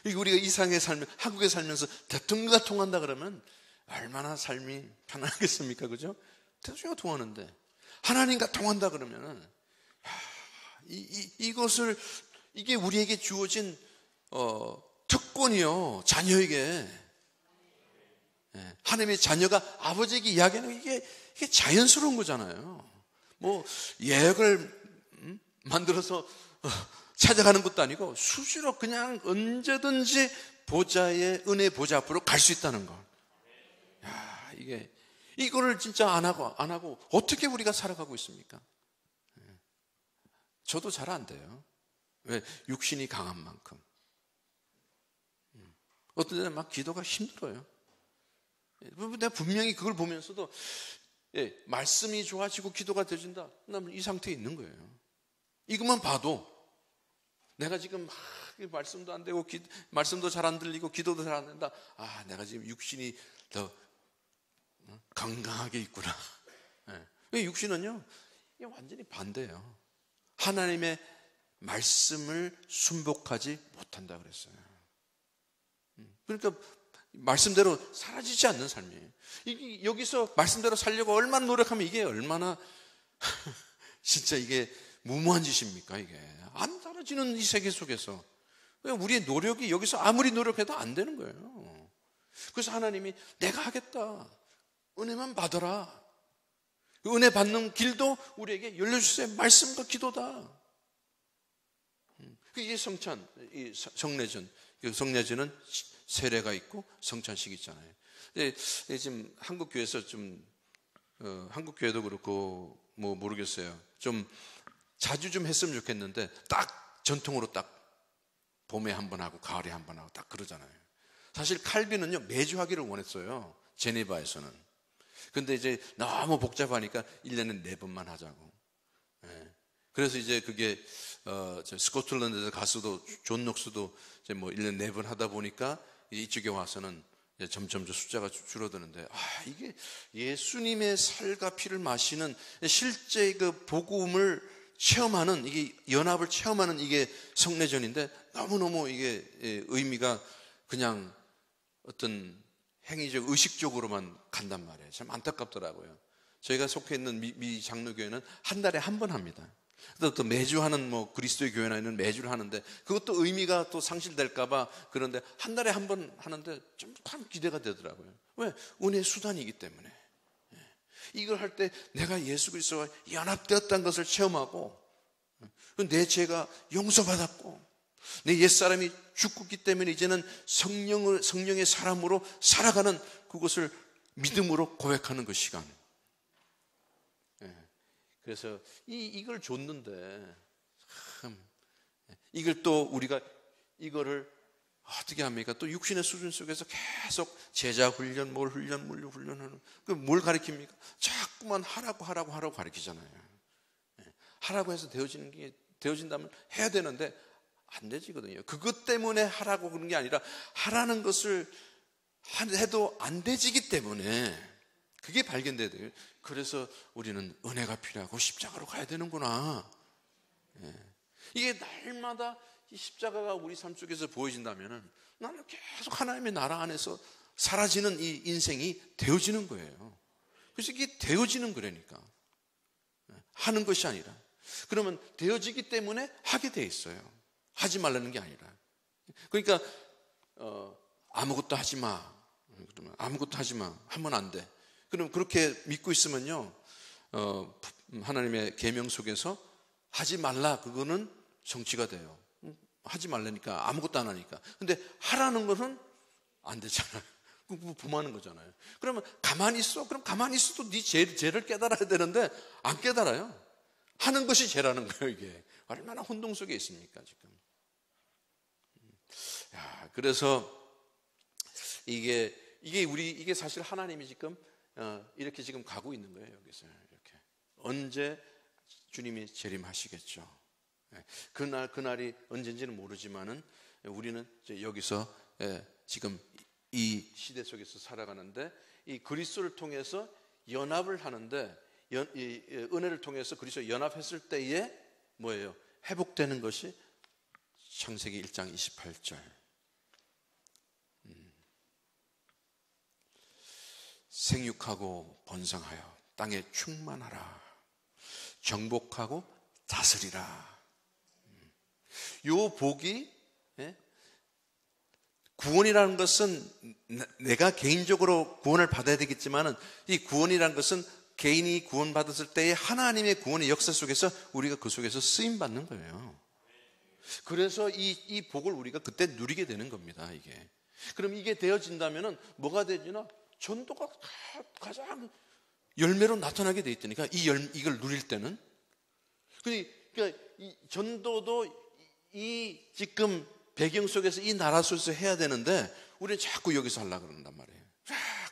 우리가 이 세상에 한국에 살면서 대통령과 통한다 그러면 얼마나 삶이 편하겠습니까? 그죠? 대통령과 통하는데 하나님과 통한다 그러면은 이게 우리에게 주어진 특권이요. 자녀에게. 하나님의 자녀가 아버지에게 이야기하는 이게 자연스러운 거잖아요. 예약을 만들어서 찾아가는 것도 아니고 수시로 그냥 언제든지 은혜 보좌 앞으로 갈 수 있다는 거. 이거를 진짜 안 하고 어떻게 우리가 살아가고 있습니까? 저도 잘 안 돼요. 왜? 육신이 강한 만큼. 어떤 때는 막 기도가 힘들어요. 내가 분명히 그걸 보면서도 말씀이 좋아지고 기도가 되어진다. 나는 이 상태에 있는 거예요. 이것만 봐도 내가 지금 막 말씀도 안 되고 말씀도 잘 안 들리고 기도도 잘 안 된다. 내가 지금 육신이 더 건강하게 있구나. 육신은요, 완전히 반대예요. 하나님의 말씀을 순복하지 못한다 그랬어요. 그러니까 말씀대로 사라지지 않는 삶이에요. 여기서 말씀대로 살려고 얼마나 노력하면 이게 얼마나 진짜 이게 무모한 짓입니까? 이게 안 사라지는 이 세계 속에서 우리의 노력이 여기서 아무리 노력해도 안 되는 거예요. 그래서 하나님이 내가 하겠다. 은혜만 받아라. 은혜 받는 길도 우리에게 열려주세요. 말씀과 기도다. 이게 성례전은 세례가 있고 성찬식이 있잖아요. 지금 한국 교회에서 한국 교회도 그렇고 모르겠어요. 좀 자주 좀 했으면 좋겠는데 딱 전통으로 딱 봄에 한 번 하고 가을에 한 번 하고 딱 그러잖아요. 사실 칼빈은요 매주 하기를 원했어요. 제네바에서는. 근데 이제 너무 복잡하니까 1년에 4번만 하자고. 그래서 이제 그게 스코틀랜드에서 가수도 존 녹스도 이제 1년에 4번 하다 보니까 이쪽에 와서는 점점 숫자가 줄어드는데 이게 예수님의 살과 피를 마시는 실제 그 복음을 체험하는 이게 연합을 체험하는 이게 성례전인데 너무너무 이게 의미가 그냥 어떤 행위적 의식적으로만 간단 말이에요. 참 안타깝더라고요. 저희가 속해 있는 미 장로교회는 한 달에 한 번 합니다. 또 매주 하는 그리스도의 교회는 매주를 하는데 그것도 의미가 또 상실될까봐 그런데 한 달에 한 번 하는데 참 기대가 되더라고요. 왜? 은혜의 수단이기 때문에. 이걸 할 때 내가 예수 그리스도와 연합되었다는 것을 체험하고 내 죄가 용서받았고 내 옛사람이 죽었기 때문에 이제는 성령의 사람으로 살아가는 그것을 믿음으로 고백하는 그 시간. 그래서 이걸 줬는데 이걸 또 우리가 이거를 어떻게 합니까? 또 육신의 수준 속에서 계속 제자 훈련, 뭘 훈련하는 그 뭘 가르칩니까? 자꾸만 하라고 가르치잖아요. 하라고 해서 되어진다면 해야 되는데 안 되지거든요. 그것 때문에 하라고 그런 게 아니라 하라는 것을 해도 안 되지기 때문에 그게 발견돼야 돼요. 그래서 우리는 은혜가 필요하고 십자가로 가야 되는구나. 이게 날마다 이 십자가가 우리 삶 속에서 보여진다면 나는 계속 하나님의 나라 안에서 사라지는 이 인생이 되어지는 거예요. 그래서 이게 되어지는 거라니까. 하는 것이 아니라. 그러면 되어지기 때문에 하게 돼 있어요. 하지 말라는 게 아니라. 그러니까 아무것도 하지 마. 그러면 아무것도 하지 마. 하면 안 돼. 그럼 그렇게 믿고 있으면요, 하나님의 계명 속에서 하지 말라, 그거는 성취가 돼요. 하지 말라니까, 아무것도 안 하니까. 근데 하라는 것은 안 되잖아요. 그거 범하는 거잖아요. 그러면 가만히 있어. 그럼 가만히 있어도 네 죄를 깨달아야 되는데 안 깨달아요. 하는 것이 죄라는 거예요. 이게 얼마나 혼동 속에 있습니까 지금. 그래서 이게 사실 하나님이 지금 이렇게 지금 가고 있는 거예요. 여기서 이렇게 언제 주님이 재림하시겠죠. 그날이 언젠지는 모르지만은 우리는 여기서 지금 이 시대 속에서 살아가는데 이 그리스도를 통해서 연합을 하는데 이 은혜를 통해서 그리스도 연합했을 때에 뭐예요? 회복되는 것이 창세기 1장 28절. 생육하고 번성하여 땅에 충만하라. 정복하고 다스리라. 요 복이, 구원이라는 것은 내가 개인적으로 구원을 받아야 되겠지만 이 구원이라는 것은 개인이 구원받았을 때의 하나님의 구원의 역사 속에서 우리가 그 속에서 쓰임받는 거예요. 그래서 이 복을 우리가 그때 누리게 되는 겁니다. 이게. 그럼 이게 되어진다면 뭐가 되지나? 전도가 가장 열매로 나타나게 돼 있다니까. 이걸 누릴 때는. 그러니까 이 전도도 이 지금 배경 속에서 이 나라 속에서 해야 되는데 우리는 자꾸 여기서 하려고 그런단 말이에요.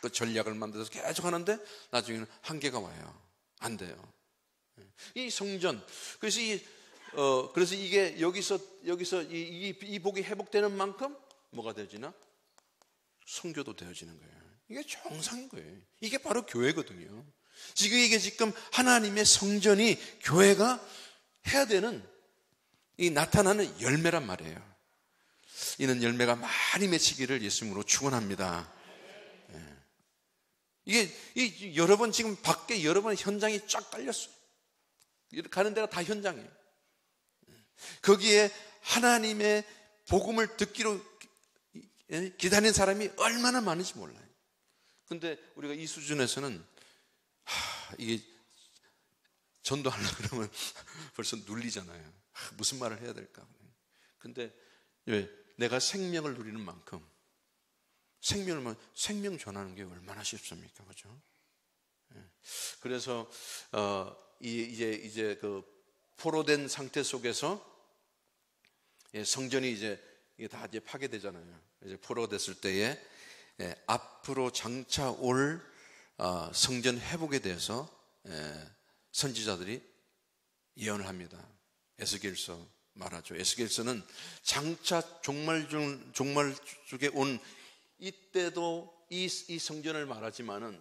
그 전략을 만들어서 계속 하는데 나중에는 한계가 와요. 안 돼요. 이 성전. 그래서 이게 여기서 이 복이 회복되는 만큼 뭐가 되어지나? 선교도 되어지는 거예요. 이게 정상인 거예요. 이게 바로 교회거든요. 지금 하나님의 성전이 교회가 해야 되는 이 나타나는 열매란 말이에요. 이는 열매가 많이 맺히기를 예수님으로 축원합니다. 이게 여러 번 지금 밖에 여러 번 현장이 쫙 깔렸어요. 가는 데가 다 현장이에요. 거기에 하나님의 복음을 듣기로 기다리는 사람이 얼마나 많은지 몰라요. 근데 우리가 이 수준에서는 이게 전도하려고 그러면 벌써 눌리잖아요. 무슨 말을 해야 될까? 근데 왜? 내가 생명을 누리는 만큼 생명 전하는 게 얼마나 쉽습니까? 그죠? 그래서 이제 그 포로된 상태 속에서 성전이 이게 다 이제 파괴되잖아요. 이제 포로가 됐을 때에 앞으로 장차 올 성전 회복에 대해서 선지자들이 예언을 합니다. 에스겔서 말하죠. 에스겔서는 장차 종말 쪽에 온 이때도 이 성전을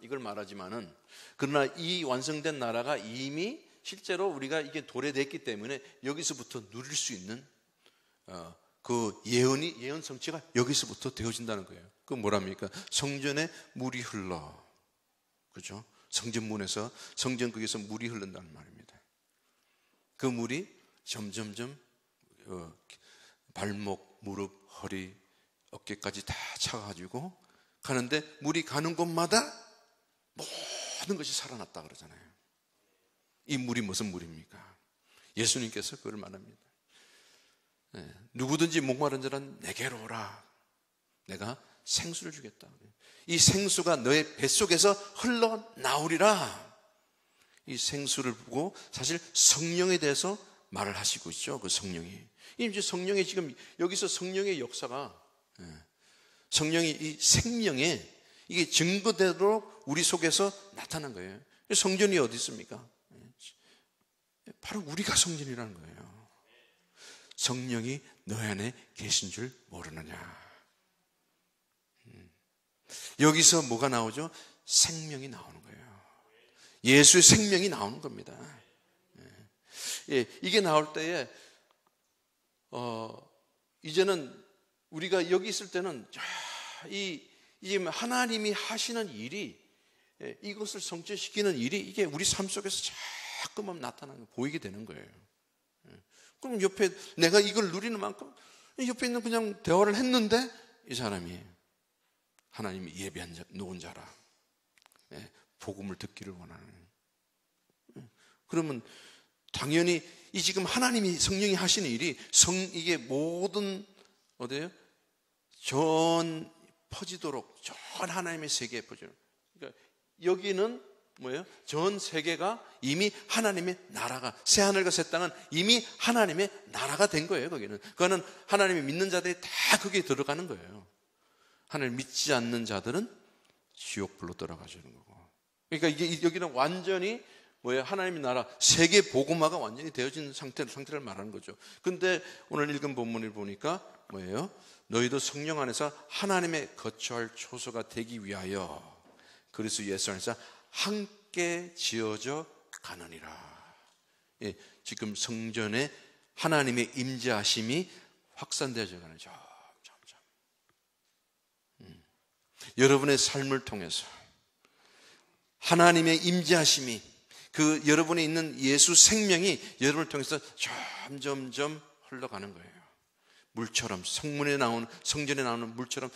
이걸 말하지만은 그러나 이 완성된 나라가 이미 실제로 우리가 이게 도래됐기 때문에 여기서부터 누릴 수 있는 그 예언 성취가 여기서부터 되어진다는 거예요. 그 뭐랍니까? 성전에 물이 흘러. 그죠? 성전문에서 성전 거기서 물이 흐른다는 말입니다. 그 물이 점점점 발목, 무릎, 허리, 어깨까지 다 차가지고 가는데 물이 가는 곳마다 모든 것이 살아났다 그러잖아요. 이 물이 무슨 물입니까? 예수님께서 그걸 말합니다. 누구든지 목마른 자는 내게로 오라. 내가 생수를 주겠다. 이 생수가 너의 뱃속에서 흘러나오리라. 이 생수를 보고 사실 성령에 대해서 말을 하시고 있죠. 그 성령이. 이제 성령의 지금 여기서 성령의 역사가 성령이 이 생명에 이게 증거되도록 우리 속에서 나타난 거예요. 성전이 어디 있습니까? 바로 우리가 성전이라는 거예요. 성령이 너희 안에 계신 줄 모르느냐. 여기서 뭐가 나오죠? 생명이 나오는 거예요. 예수의 생명이 나오는 겁니다. 이게 나올 때에 이제는 우리가 여기 있을 때는 이제 하나님이 하시는 일이 이것을 성취시키는 일이 이게 우리 삶 속에서 자꾸만 나타나는 보이게 되는 거예요. 그럼 옆에 내가 이걸 누리는 만큼 옆에 있는 그냥 대화를 했는데 이 사람이 하나님이 예비한 자, 놓은 자라. 복음을 듣기를 원하는. 그러면 당연히 이 지금 하나님이 성령이 하시는 일이 이게 모든 어디에요? 전 퍼지도록 전 하나님의 세계에 퍼지는. 그러니까 여기는 뭐예요? 전 세계가 이미 하나님의 나라가 새 하늘과 새 땅은 이미 하나님의 나라가 된 거예요. 거기는 그거는 하나님이 믿는 자들이 다 거기에 들어가는 거예요. 하나님 믿지 않는 자들은 지옥불로 들어가시는 거고. 그러니까 이게 여기는 완전히 뭐예요? 하나님의 나라 세계 복음화가 완전히 되어진 상태를 말하는 거죠. 근데 오늘 읽은 본문을 보니까 뭐예요? 너희도 성령 안에서 하나님의 거처할 초소가 되기 위하여 그리스도 예수 안에서 함께 지어져 가느니라. 지금 성전에 하나님의 임재하심이 확산되어져 가는 점점. 여러분의 삶을 통해서 하나님의 임재하심이 그 여러분에 있는 예수 생명이 여러분을 통해서 점점점 흘러가는 거예요. 물처럼 성전에 나오는 물처럼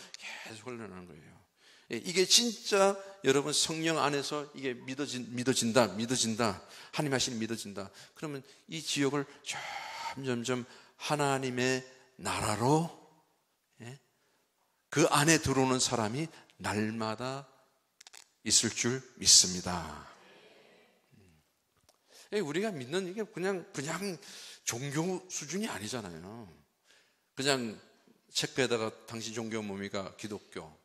계속 흘러나는 거예요. 이게 진짜 여러분 성령 안에서 이게 믿어진다. 하나님 하시니 믿어진다. 그러면 이 지역을 점점점 하나님의 나라로 그 안에 들어오는 사람이 날마다 있을 줄 믿습니다. 우리가 믿는 이게 그냥 종교 수준이 아니잖아요. 그냥 책배에다가 당신 종교 뭡니까? 기독교,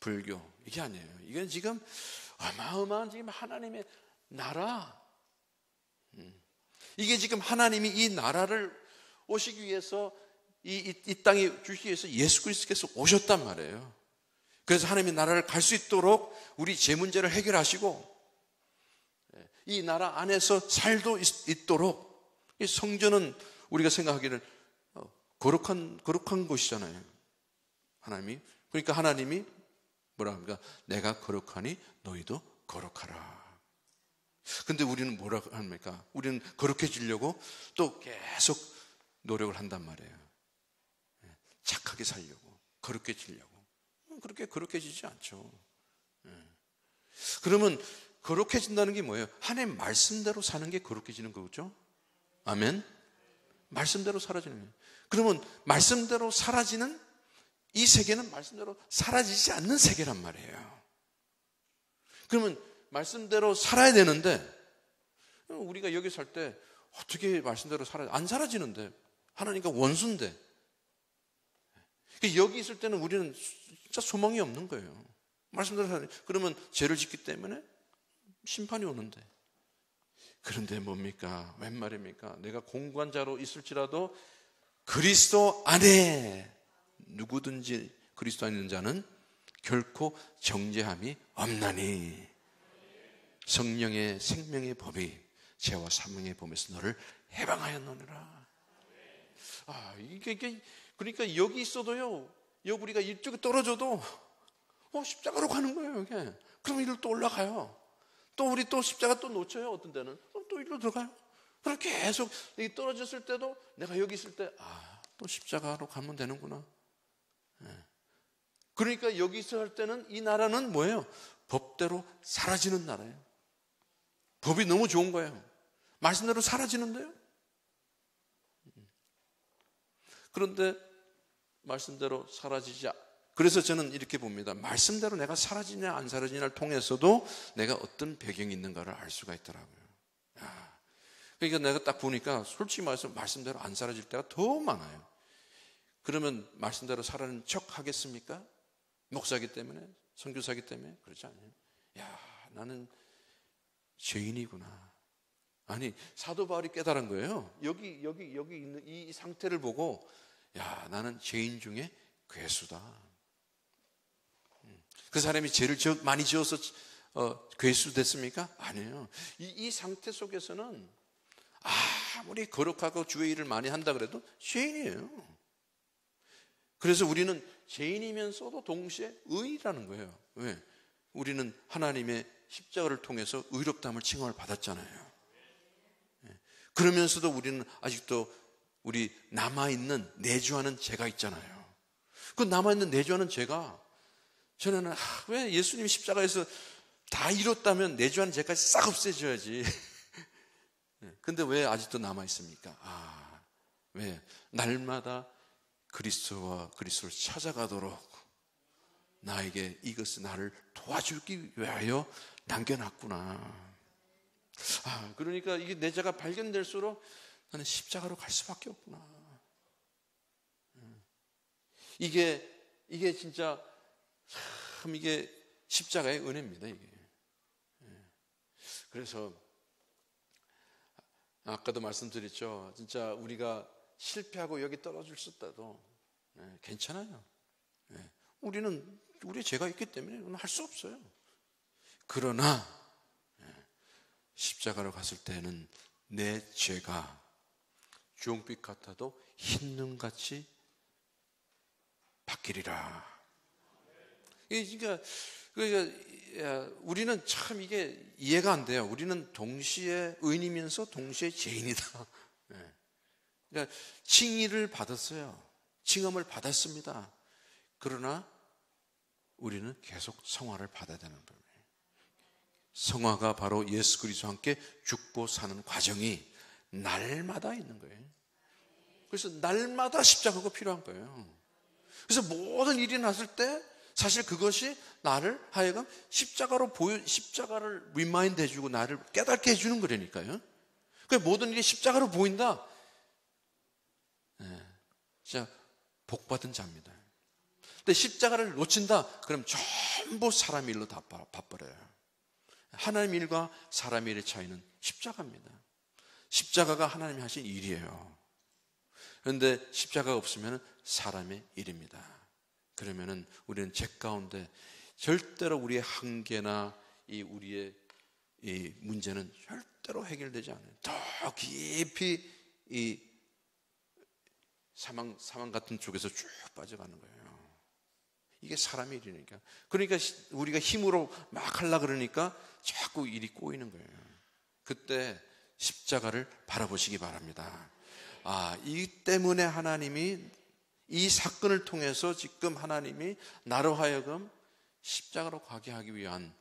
불교 이게 아니에요. 이건 지금 어마어마한 지금 하나님의 나라. 이게 지금 하나님이 이 나라를 오시기 위해서 이 땅에 주시기 위해서 예수 그리스도께서 오셨단 말이에요. 그래서 하나님의 나라를 갈 수 있도록 우리 제 문제를 해결하시고 이 나라 안에서 살도 있도록 이 성전은 우리가 생각하기를 거룩한 곳이잖아요. 하나님이. 그러니까 하나님이 뭐라 합니까? 내가 거룩하니 너희도 거룩하라. 근데 우리는 뭐라 합니까? 우리는 거룩해지려고 또 계속 노력을 한단 말이에요. 착하게 살려고, 거룩해지려고. 그렇게 거룩해지지 않죠. 그러면 거룩해진다는 게 뭐예요? 하나님 말씀대로 사는 게 거룩해지는 거죠. 아멘. 말씀대로 사라지는 거예요. 그러면 말씀대로 사라지는 이 세계는 말씀대로 사라지지 않는 세계란 말이에요. 그러면 말씀대로 살아야 되는데 우리가 여기 살 때 어떻게 말씀대로 안 사라지는데 하나님과 원수인데 여기 있을 때는 우리는 진짜 소망이 없는 거예요. 말씀대로 살아야 돼. 그러면 죄를 짓기 때문에 심판이 오는데 그런데 뭡니까? 웬 말입니까? 내가 공관자로 있을지라도 그리스도 안에 누구든지 그리스도 안에 있는 자는 결코 정죄함이 없나니 성령의 생명의 법이 죄와 사망의 범에서 너를 해방하였느니라. 이게 그러니까 여기 있어도요. 여기 우리가 이쪽에 떨어져도 십자가로 가는 거예요. 이게. 그럼 이리로 또 올라가요. 또 우리 또 십자가 또 놓쳐요. 어떤 때는 또 이리로 들어가요. 그렇게 계속 여기 떨어졌을 때도 내가 여기 있을 때 또 십자가로 가면 되는구나. 그러니까 여기 있어 할 때는 이 나라는 뭐예요? 법대로 사라지는 나라예요. 법이 너무 좋은 거예요. 말씀대로 사라지는데요. 그런데 말씀대로 사라지지. 그래서 저는 이렇게 봅니다. 말씀대로 내가 사라지냐 안 사라지냐를 통해서도 내가 어떤 배경이 있는가를 알 수가 있더라고요. 그러니까 내가 딱 보니까 솔직히 말해서 말씀대로 안 사라질 때가 더 많아요. 그러면 말씀대로 살아는 척 하겠습니까? 목사기 때문에, 선교사기 때문에? 그렇지 않아요. 야, 나는 죄인이구나. 아니, 사도 바울이 깨달은 거예요. 여기 있는 이 상태를 보고, 야, 나는 죄인 중에 괴수다. 그 사람이 죄를 많이 지어서 괴수 됐습니까? 아니에요. 이 상태 속에서는 아무리 거룩하고 주의 일을 많이 한다 그래도 죄인이에요. 그래서 우리는 죄인이면서도 동시에 의인이라는 거예요. 왜? 우리는 하나님의 십자가를 통해서 의롭다함을 칭함을 받았잖아요. 그러면서도 우리는 아직도 우리 남아있는 내주하는 죄가 있잖아요. 그 남아있는 내주하는 죄가 저는 왜 예수님이 십자가에서 다 이뤘다면 내주하는 죄까지 싹 없애줘야지. 근데 왜 아직도 남아있습니까? 왜? 날마다 그리스도와 그리스도를 찾아가도록 나에게 이것을 나를 도와주기 위하여 남겨놨구나. 그러니까 이게 내 죄가 발견될수록 나는 십자가로 갈 수밖에 없구나. 이게 진짜 참 이게 십자가의 은혜입니다. 이게. 그래서 아까도 말씀드렸죠. 진짜 우리가 실패하고 여기 떨어질 수 있다도 괜찮아요. 우리의 죄가 있기 때문에 할 수 없어요. 그러나 십자가로 갔을 때는 내 죄가 주홍빛 같아도 흰 눈같이 바뀌리라. 그러니까 우리는 참 이게 이해가 안 돼요. 우리는 동시에 의인이면서 동시에 죄인이다. 그러니까 칭의를 받았어요. 칭함을 받았습니다. 그러나 우리는 계속 성화를 받아야 되는 거예요. 성화가 바로 예수 그리스도와 함께 죽고 사는 과정이 날마다 있는 거예요. 그래서 날마다 십자가가 필요한 거예요. 그래서 모든 일이 났을 때 사실 그것이 나를 하여금 십자가를 리마인드 해주고 나를 깨닫게 해주는 거라니까요. 그러니까 모든 일이 십자가로 보인다. 진짜 복받은 자입니다. 근데 십자가를 놓친다. 그럼 전부 사람 일로 다 바빠버려요. 하나님 일과 사람 일의 차이는 십자가입니다. 십자가가 하나님이 하신 일이에요. 그런데 십자가가 없으면 사람의 일입니다. 그러면은 우리는 죄 가운데 절대로 우리의 한계나 우리의 이 문제는 절대로 해결되지 않아요. 더 깊이 이 사망 같은 쪽에서 쭉 빠져가는 거예요. 이게 사람의 일이니까. 그러니까 우리가 힘으로 막 하려고 그러니까 자꾸 일이 꼬이는 거예요. 그때 십자가를 바라보시기 바랍니다. 이 때문에 하나님이 이 사건을 통해서 지금 하나님이 나로 하여금 십자가로 가게 하기 위한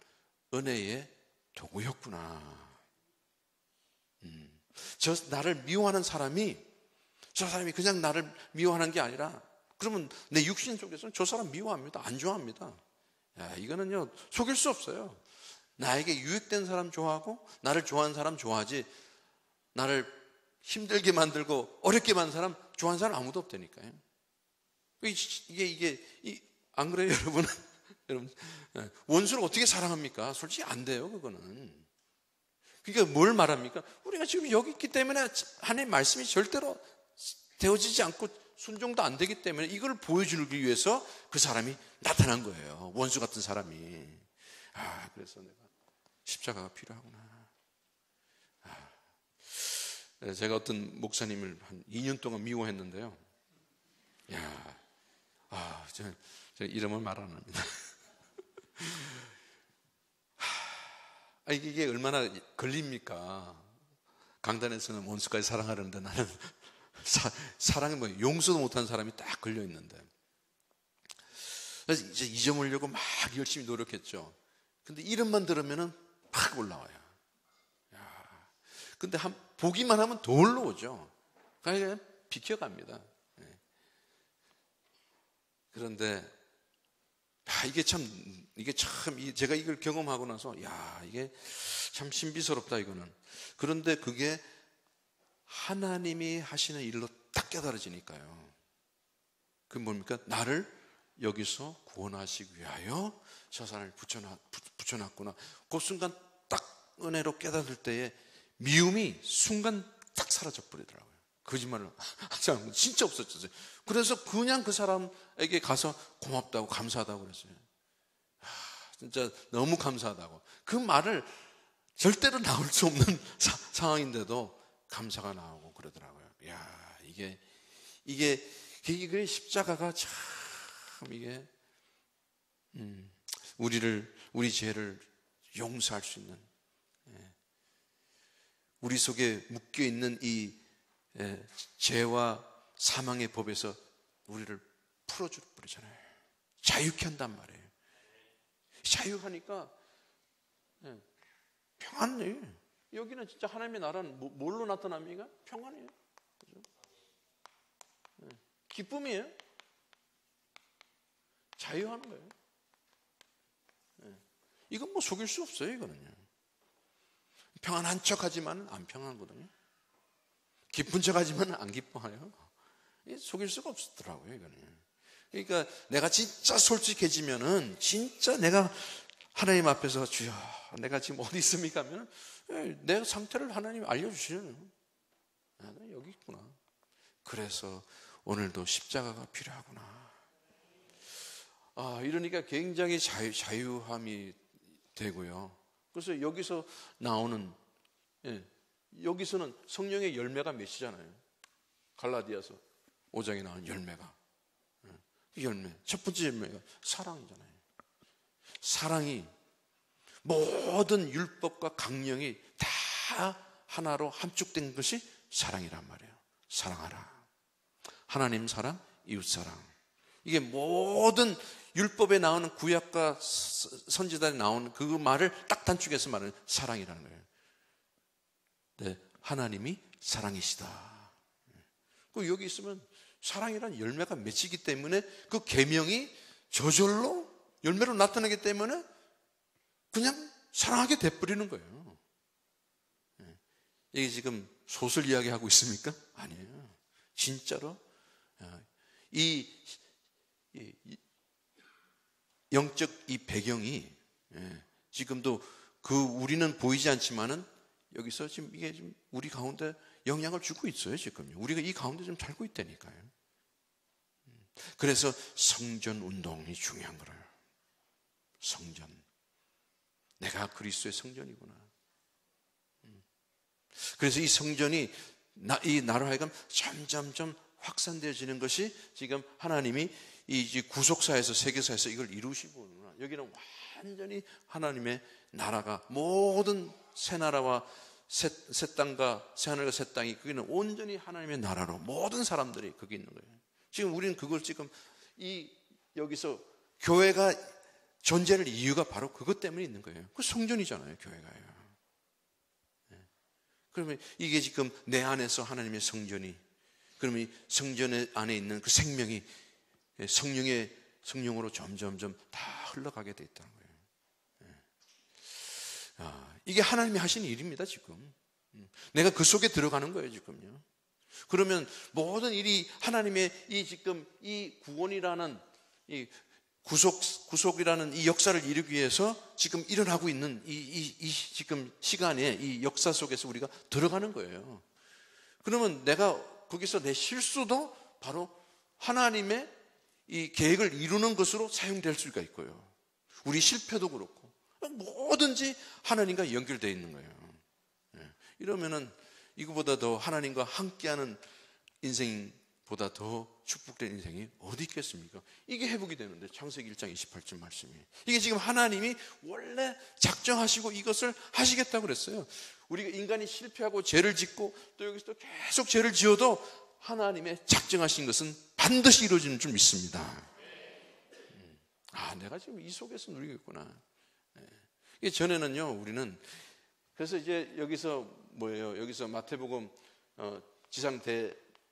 은혜의 도구였구나. 나를 미워하는 사람이 저 사람이 그냥 나를 미워하는 게 아니라 그러면 내 육신 속에서는 저 사람 미워합니다. 안 좋아합니다. 이거는요 속일 수 없어요. 나에게 유익된 사람 좋아하고 나를 좋아하는 사람 좋아하지 나를 힘들게 만들고 어렵게 만든 사람 좋아하는 사람 아무도 없다니까요. 이게 안 그래요 여러분? 여러분 원수를 어떻게 사랑합니까? 솔직히 안 돼요 그거는. 그러니까 뭘 말합니까? 우리가 지금 여기 있기 때문에 하나님의 말씀이 절대로 되어지지 않고 순종도 안 되기 때문에 이걸 보여주기 위해서 그 사람이 나타난 거예요. 원수 같은 사람이. 그래서 내가 십자가가 필요하구나. 제가 어떤 목사님을 한 2년 동안 미워했는데요. 제가 이름을 말 안 합니다. 이게 얼마나 걸립니까? 강단에서는 원수까지 사랑하려는데 나는 사랑이 용서도 못한 사람이 딱 걸려 있는데. 그래서 이제 잊어먹으려고 막 열심히 노력했죠. 근데 이름만 들으면은 팍 올라와요. 근데 보기만 하면 더 올라오죠. 그러니까 비켜갑니다. 그런데 이게 참 제가 이걸 경험하고 나서 이게 참 신비스럽다 이거는. 그런데 그게 하나님이 하시는 일로 딱 깨달아지니까요. 그 뭡니까? 나를 여기서 구원하시기 위하여 저 사람을 붙여놨구나. 그 순간 딱 은혜로 깨달을 때에 미움이 순간 딱 사라져 버리더라고요. 거짓말을 하지 진짜 없었어요. 그래서 그냥 그 사람에게 가서 고맙다고 감사하다고 그랬어요. 진짜 너무 감사하다고. 그 말을 절대로 나올 수 없는 상황인데도 감사가 나오고 그러더라고요. 이게 십자가가 참 이게 우리 죄를 용서할 수 있는, 우리 속에 묶여 있는 이 죄와 사망의 법에서 우리를 풀어주잖아요. 자유케 한단 말이에요. 자유하니까 평안해요. 여기는 진짜 하나님의 나라는 뭘로 나타납니까? 평안이에요. 그죠? 기쁨이에요. 자유하는 거예요. 이건 뭐 속일 수 없어요. 이거는요. 평안한 척하지만 안 평안하거든요. 기쁜 척하지만 안 기뻐해요. 속일 수가 없더라고요. 이거는. 그러니까 내가 진짜 솔직해지면은 진짜 내가 하나님 앞에서 주여 내가 지금 어디 있습니까 하면 내 상태를 하나님이 알려주시잖아요. 여기 있구나. 그래서 오늘도 십자가가 필요하구나. 이러니까 굉장히 자유함이 되고요. 그래서 여기서 나오는 여기서는 성령의 열매가 몇이잖아요. 갈라디아서 5장에 나오는 열매가. 열매. 첫 번째 열매가 사랑이잖아요. 사랑이 모든 율법과 강령이 다 하나로 함축된 것이 사랑이란 말이에요. 사랑하라. 하나님 사랑, 이웃 사랑. 이게 모든 율법에 나오는 구약과 선지자에 나오는 그 말을 딱 단축해서 말하는 사랑이라는 거예요. 네, 하나님이 사랑이시다. 여기 있으면 사랑이란 열매가 맺히기 때문에 그 계명이 저절로 열매로 나타나기 때문에 그냥 사랑하게 돼버리는 거예요. 이게 지금 소설 이야기하고 있습니까? 아니에요. 진짜로 이 영적 이 배경이 지금도 우리는 보이지 않지만은 여기서 지금 이게 지금 우리 가운데 영향을 주고 있어요. 지금 우리가 이 가운데 좀 살고 있다니까요. 그래서 성전 운동이 중요한 거예요. 성전. 내가 그리스도의 성전이구나. 그래서 이 성전이 이 나로 하여금 점점점 확산되어지는 것이 지금 하나님이 이 구속사에서 세계사에서 이걸 이루시구나. 여기는 완전히 하나님의 나라가 모든 새 나라와 새 땅과 새 하늘과 새 땅이 거기는 온전히 하나님의 나라로 모든 사람들이 거기 있는 거예요. 지금 우리는 그걸 지금 여기서 교회가 존재할 이유가 바로 그것 때문에 있는 거예요. 그 성전이잖아요, 교회가요. 그러면 이게 지금 내 안에서 하나님의 성전이, 그러면 이 성전 안에 있는 그 생명이 성령으로 점점점 다 흘러가게 돼 있다는 거예요. 이게 하나님이 하신 일입니다, 지금. 내가 그 속에 들어가는 거예요, 지금요. 그러면 모든 일이 하나님의 지금 이 구원이라는 이 구속이라는 이 역사를 이루기 위해서 지금 일어나고 있는 이 지금 시간에 이 역사 속에서 우리가 들어가는 거예요. 그러면 내가 거기서 내 실수도 바로 하나님의 이 계획을 이루는 것으로 사용될 수가 있고요. 우리 실패도 그렇고 뭐든지 하나님과 연결되어 있는 거예요. 이러면은 이거보다 더 하나님과 함께하는 인생보다 더 축복된 인생이 어디 있겠습니까? 이게 회복이 되는데 창세기 1장 28절 말씀이 이게 지금 하나님이 원래 작정하시고 이것을 하시겠다고 그랬어요. 우리가 인간이 실패하고 죄를 짓고 또 여기서 또 계속 죄를 지어도 하나님의 작정하신 것은 반드시 이루어지는 줄 믿습니다. 내가 지금 이 속에서 누리고 있구나. 이게 전에는요, 우리는 그래서 이제 여기서 뭐예요? 여기서 마태복음 지상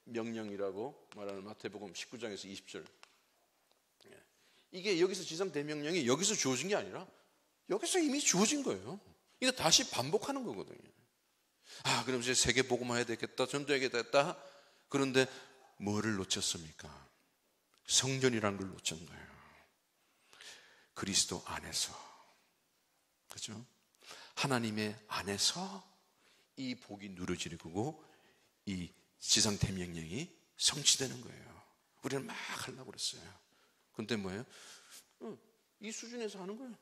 대명령이라고 말하는 마태복음 19장에서 20절 이게 여기서 지상대명령이 여기서 주어진 게 아니라 여기서 이미 주어진 거예요. 이거 다시 반복하는 거거든요. 그럼 이제 세계복음화 해야 되겠다, 전도해야 되겠다. 그런데 뭐를 놓쳤습니까? 성전이라는 걸 놓친 거예요. 그리스도 안에서, 그죠? 하나님의 안에서 이 복이 누려지는 거고 이 지상대명령이 성취되는 거예요. 우리는 막 하려고 그랬어요. 그런데 뭐예요? 이 수준에서 하는 거예요.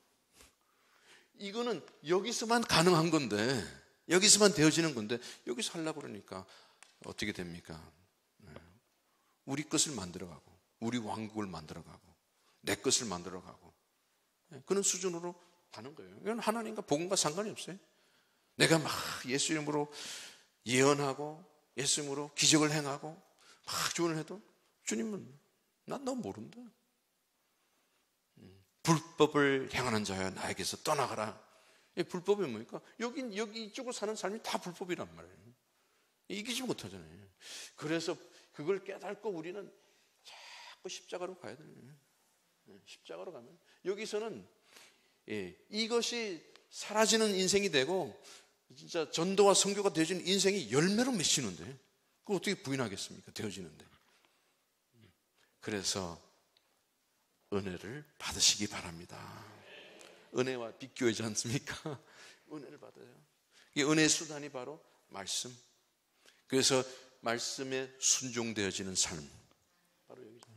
이거는 여기서만 가능한 건데, 여기서만 되어지는 건데 여기서 하려고 그러니까 어떻게 됩니까? 우리 것을 만들어가고 우리 왕국을 만들어가고 내 것을 만들어가고 그런 수준으로 가는 거예요. 이건 하나님과 복음과 상관이 없어요. 내가 막 예수 이름으로 예언하고 예수 이름으로 기적을 행하고 막 조언을 해도 주님은 난 너 모른다. 불법을 행하는 자여 나에게서 떠나가라. 불법이 뭡니까? 여기 이쪽으로 사는 삶이 다 불법이란 말이에요. 이기지 못하잖아요. 그래서 그걸 깨닫고 우리는 자꾸 십자가로 가야 돼요. 십자가로 가면 여기서는 이것이 사라지는 인생이 되고 진짜 전도와 선교가 되어지는 인생이 열매로 맺히는데 그걸 어떻게 부인하겠습니까? 되어지는데. 그래서 은혜를 받으시기 바랍니다. 은혜와 비교하지 않습니까? 은혜를 받아요. 이 은혜의 수단이 바로 말씀. 그래서 말씀에 순종되어지는 삶. 바로 여기죠.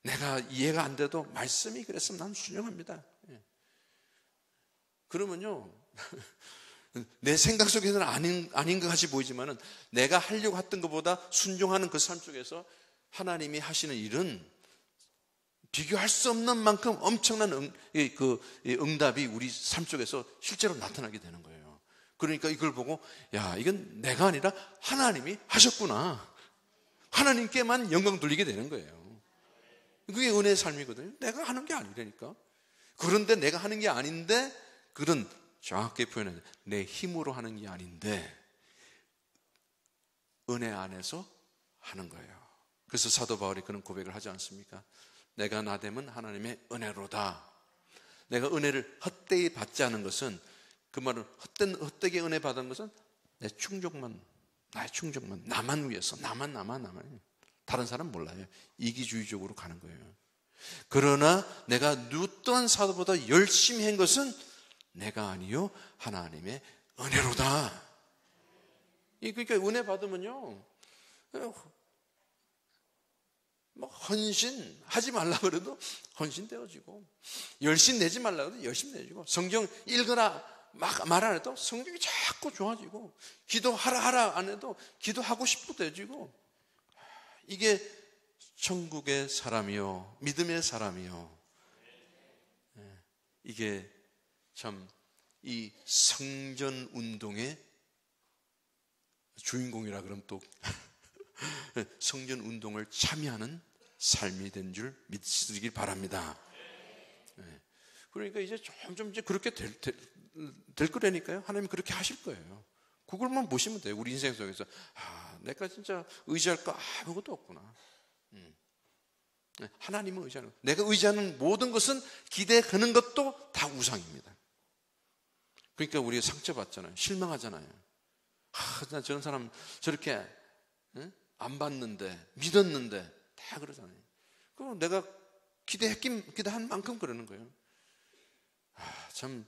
내가 이해가 안 돼도 말씀이 그랬으면 난 순종합니다. 그러면요, 내 생각 속에서는 아닌 것 같이 보이지만은 내가 하려고 했던 것보다 순종하는 그 삶 속에서 하나님이 하시는 일은 비교할 수 없는 만큼 엄청난 응답이 우리 삶 속에서 실제로 나타나게 되는 거예요. 그러니까 이걸 보고 이건 내가 아니라 하나님이 하셨구나. 하나님께만 영광 돌리게 되는 거예요. 그게 은혜의 삶이거든요. 내가 하는 게 아니라니까. 그런데 내가 하는 게 아닌데 그런 정확하게 표현해야 돼. 내 힘으로 하는 게 아닌데 은혜 안에서 하는 거예요. 그래서 사도 바울이 그런 고백을 하지 않습니까? 내가 나됨은 하나님의 은혜로다. 내가 은혜를 헛되이 받지 않은 것은 그 말은 헛되게 은혜 받은 것은 내 충족만, 나의 충족만, 나만 위해서, 나만. 다른 사람 몰라요. 이기주의적으로 가는 거예요. 그러나 내가 어떠한 사도보다 열심히 한 것은 내가 아니요 하나님의 은혜로다. 그러니까 은혜 받으면요, 헌신하지 말라 그래도 헌신되어지고, 열심 내지 말라 그래도 열심 내지고, 성경 읽으라 막 말 안 해도 성경이 자꾸 좋아지고, 기도하라 안 해도 기도하고 싶어져지고, 이게 천국의 사람이요 믿음의 사람이요, 이게 참 이 성전 운동의 주인공이라 그러면 또 성전 운동을 참여하는 삶이 된 줄 믿으시길 바랍니다. 그러니까 이제 점점 이제 그렇게 될 거라니까요. 하나님 그렇게 하실 거예요. 그걸만 보시면 돼요. 우리 인생 속에서 내가 진짜 의지할 거 아무것도 없구나. 하나님을 의지하는 것. 내가 의지하는 모든 것은 기대하는 것도 다 우상입니다. 그러니까 우리가 상처받잖아요. 실망하잖아요. 나 저런 사람 저렇게 안 봤는데, 믿었는데 다 그러잖아요. 그럼 내가 기대한 만큼 그러는 거예요. 참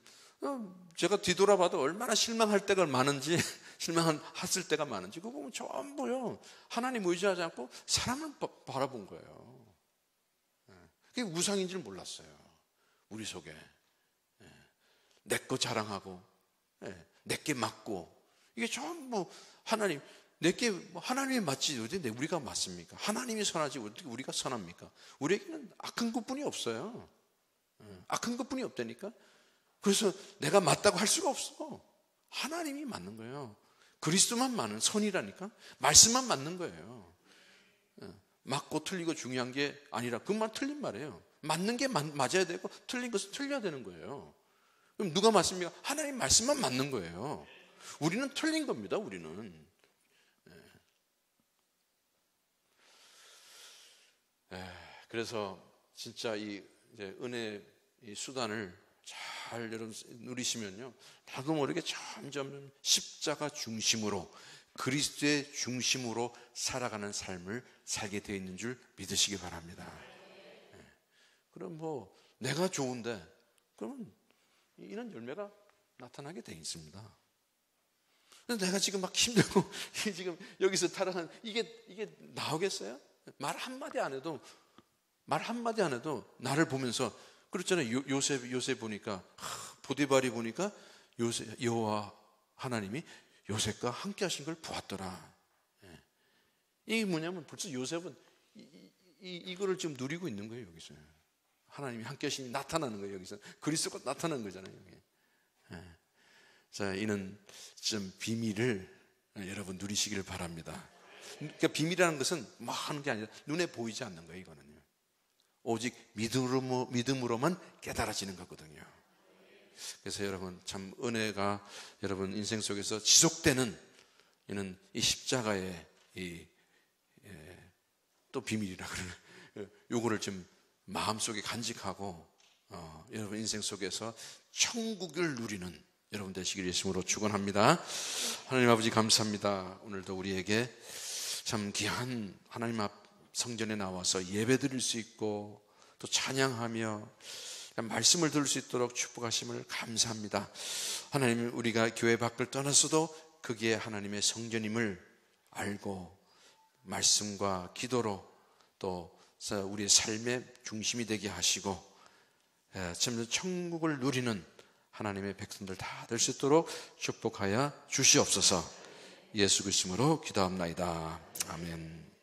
제가 뒤돌아봐도 얼마나 실망할 때가 많은지, 실망했을 때가 많은지 그거 보면 전부요 하나님 의지하지 않고 사람을 바라본 거예요. 그게 우상인 줄 몰랐어요. 우리 속에 내 거 자랑하고 내게 맞고, 이게 전부 하나님 내게 하나님이 맞지 어디 우리가 맞습니까? 하나님이 선하지 어떻게 우리가 선합니까? 우리에게는 악한 것뿐이 없어요. 악한 것뿐이 없다니까. 그래서 내가 맞다고 할 수가 없어. 하나님이 맞는 거예요. 그리스도만 맞는 선이라니까. 말씀만 맞는 거예요. 맞고 틀리고 중요한 게 아니라 그만 틀린 말이에요. 맞는 게 맞아야 되고 틀린 것은 틀려야 되는 거예요. 그럼 누가 맞습니까? 하나님 말씀만 맞는 거예요. 우리는 틀린 겁니다. 우리는. 그래서 진짜 이제 은혜 이 수단을 잘 여러분 누리시면요, 나도 모르게 점점 십자가 중심으로, 그리스도의 중심으로 살아가는 삶을 살게 되어 있는 줄 믿으시기 바랍니다. 그럼 뭐 내가 좋은데 그러면 이런 열매가 나타나게 되어 있습니다. 내가 지금 막 힘들고 지금 여기서 타락한 이게 나오겠어요? 말 한마디 안 해도 나를 보면서 그렇잖아요. 요셉 보니까 보디발이 보니까 여호와 하나님이 요셉과 함께 하신 걸 보았더라. 이게 뭐냐면 벌써 요셉은 이거를 지금 누리고 있는 거예요. 여기서 하나님이 함께 하심이 나타나는 거예요. 여기서 그리스도가 나타나는 거잖아요. 여기. 자, 이는 좀 비밀을 여러분 누리시기를 바랍니다. 그러니까 비밀이라는 것은 뭐 하는 게 아니라 눈에 보이지 않는 거예요. 이거는요, 오직 믿음으로만 깨달아지는 거거든요. 그래서 여러분 참 은혜가 여러분 인생 속에서 지속되는 이는 이 십자가의 또 비밀이라 그러는 요거를 좀 마음속에 간직하고 여러분 인생 속에서 천국을 누리는 여러분 되시길 예수님으로 축원합니다. 하나님 아버지 감사합니다. 오늘도 우리에게 참 귀한 하나님 앞 성전에 나와서 예배 드릴 수 있고 또 찬양하며 말씀을 들을 수 있도록 축복하심을 감사합니다. 하나님, 우리가 교회 밖을 떠났어도 그게 하나님의 성전임을 알고 말씀과 기도로 또 우리의 삶의 중심이 되게 하시고 참 천국을 누리는 하나님의 백성들 다 될 수 있도록 축복하여 주시옵소서. 예수 그리스도로 기도합나이다. 아멘.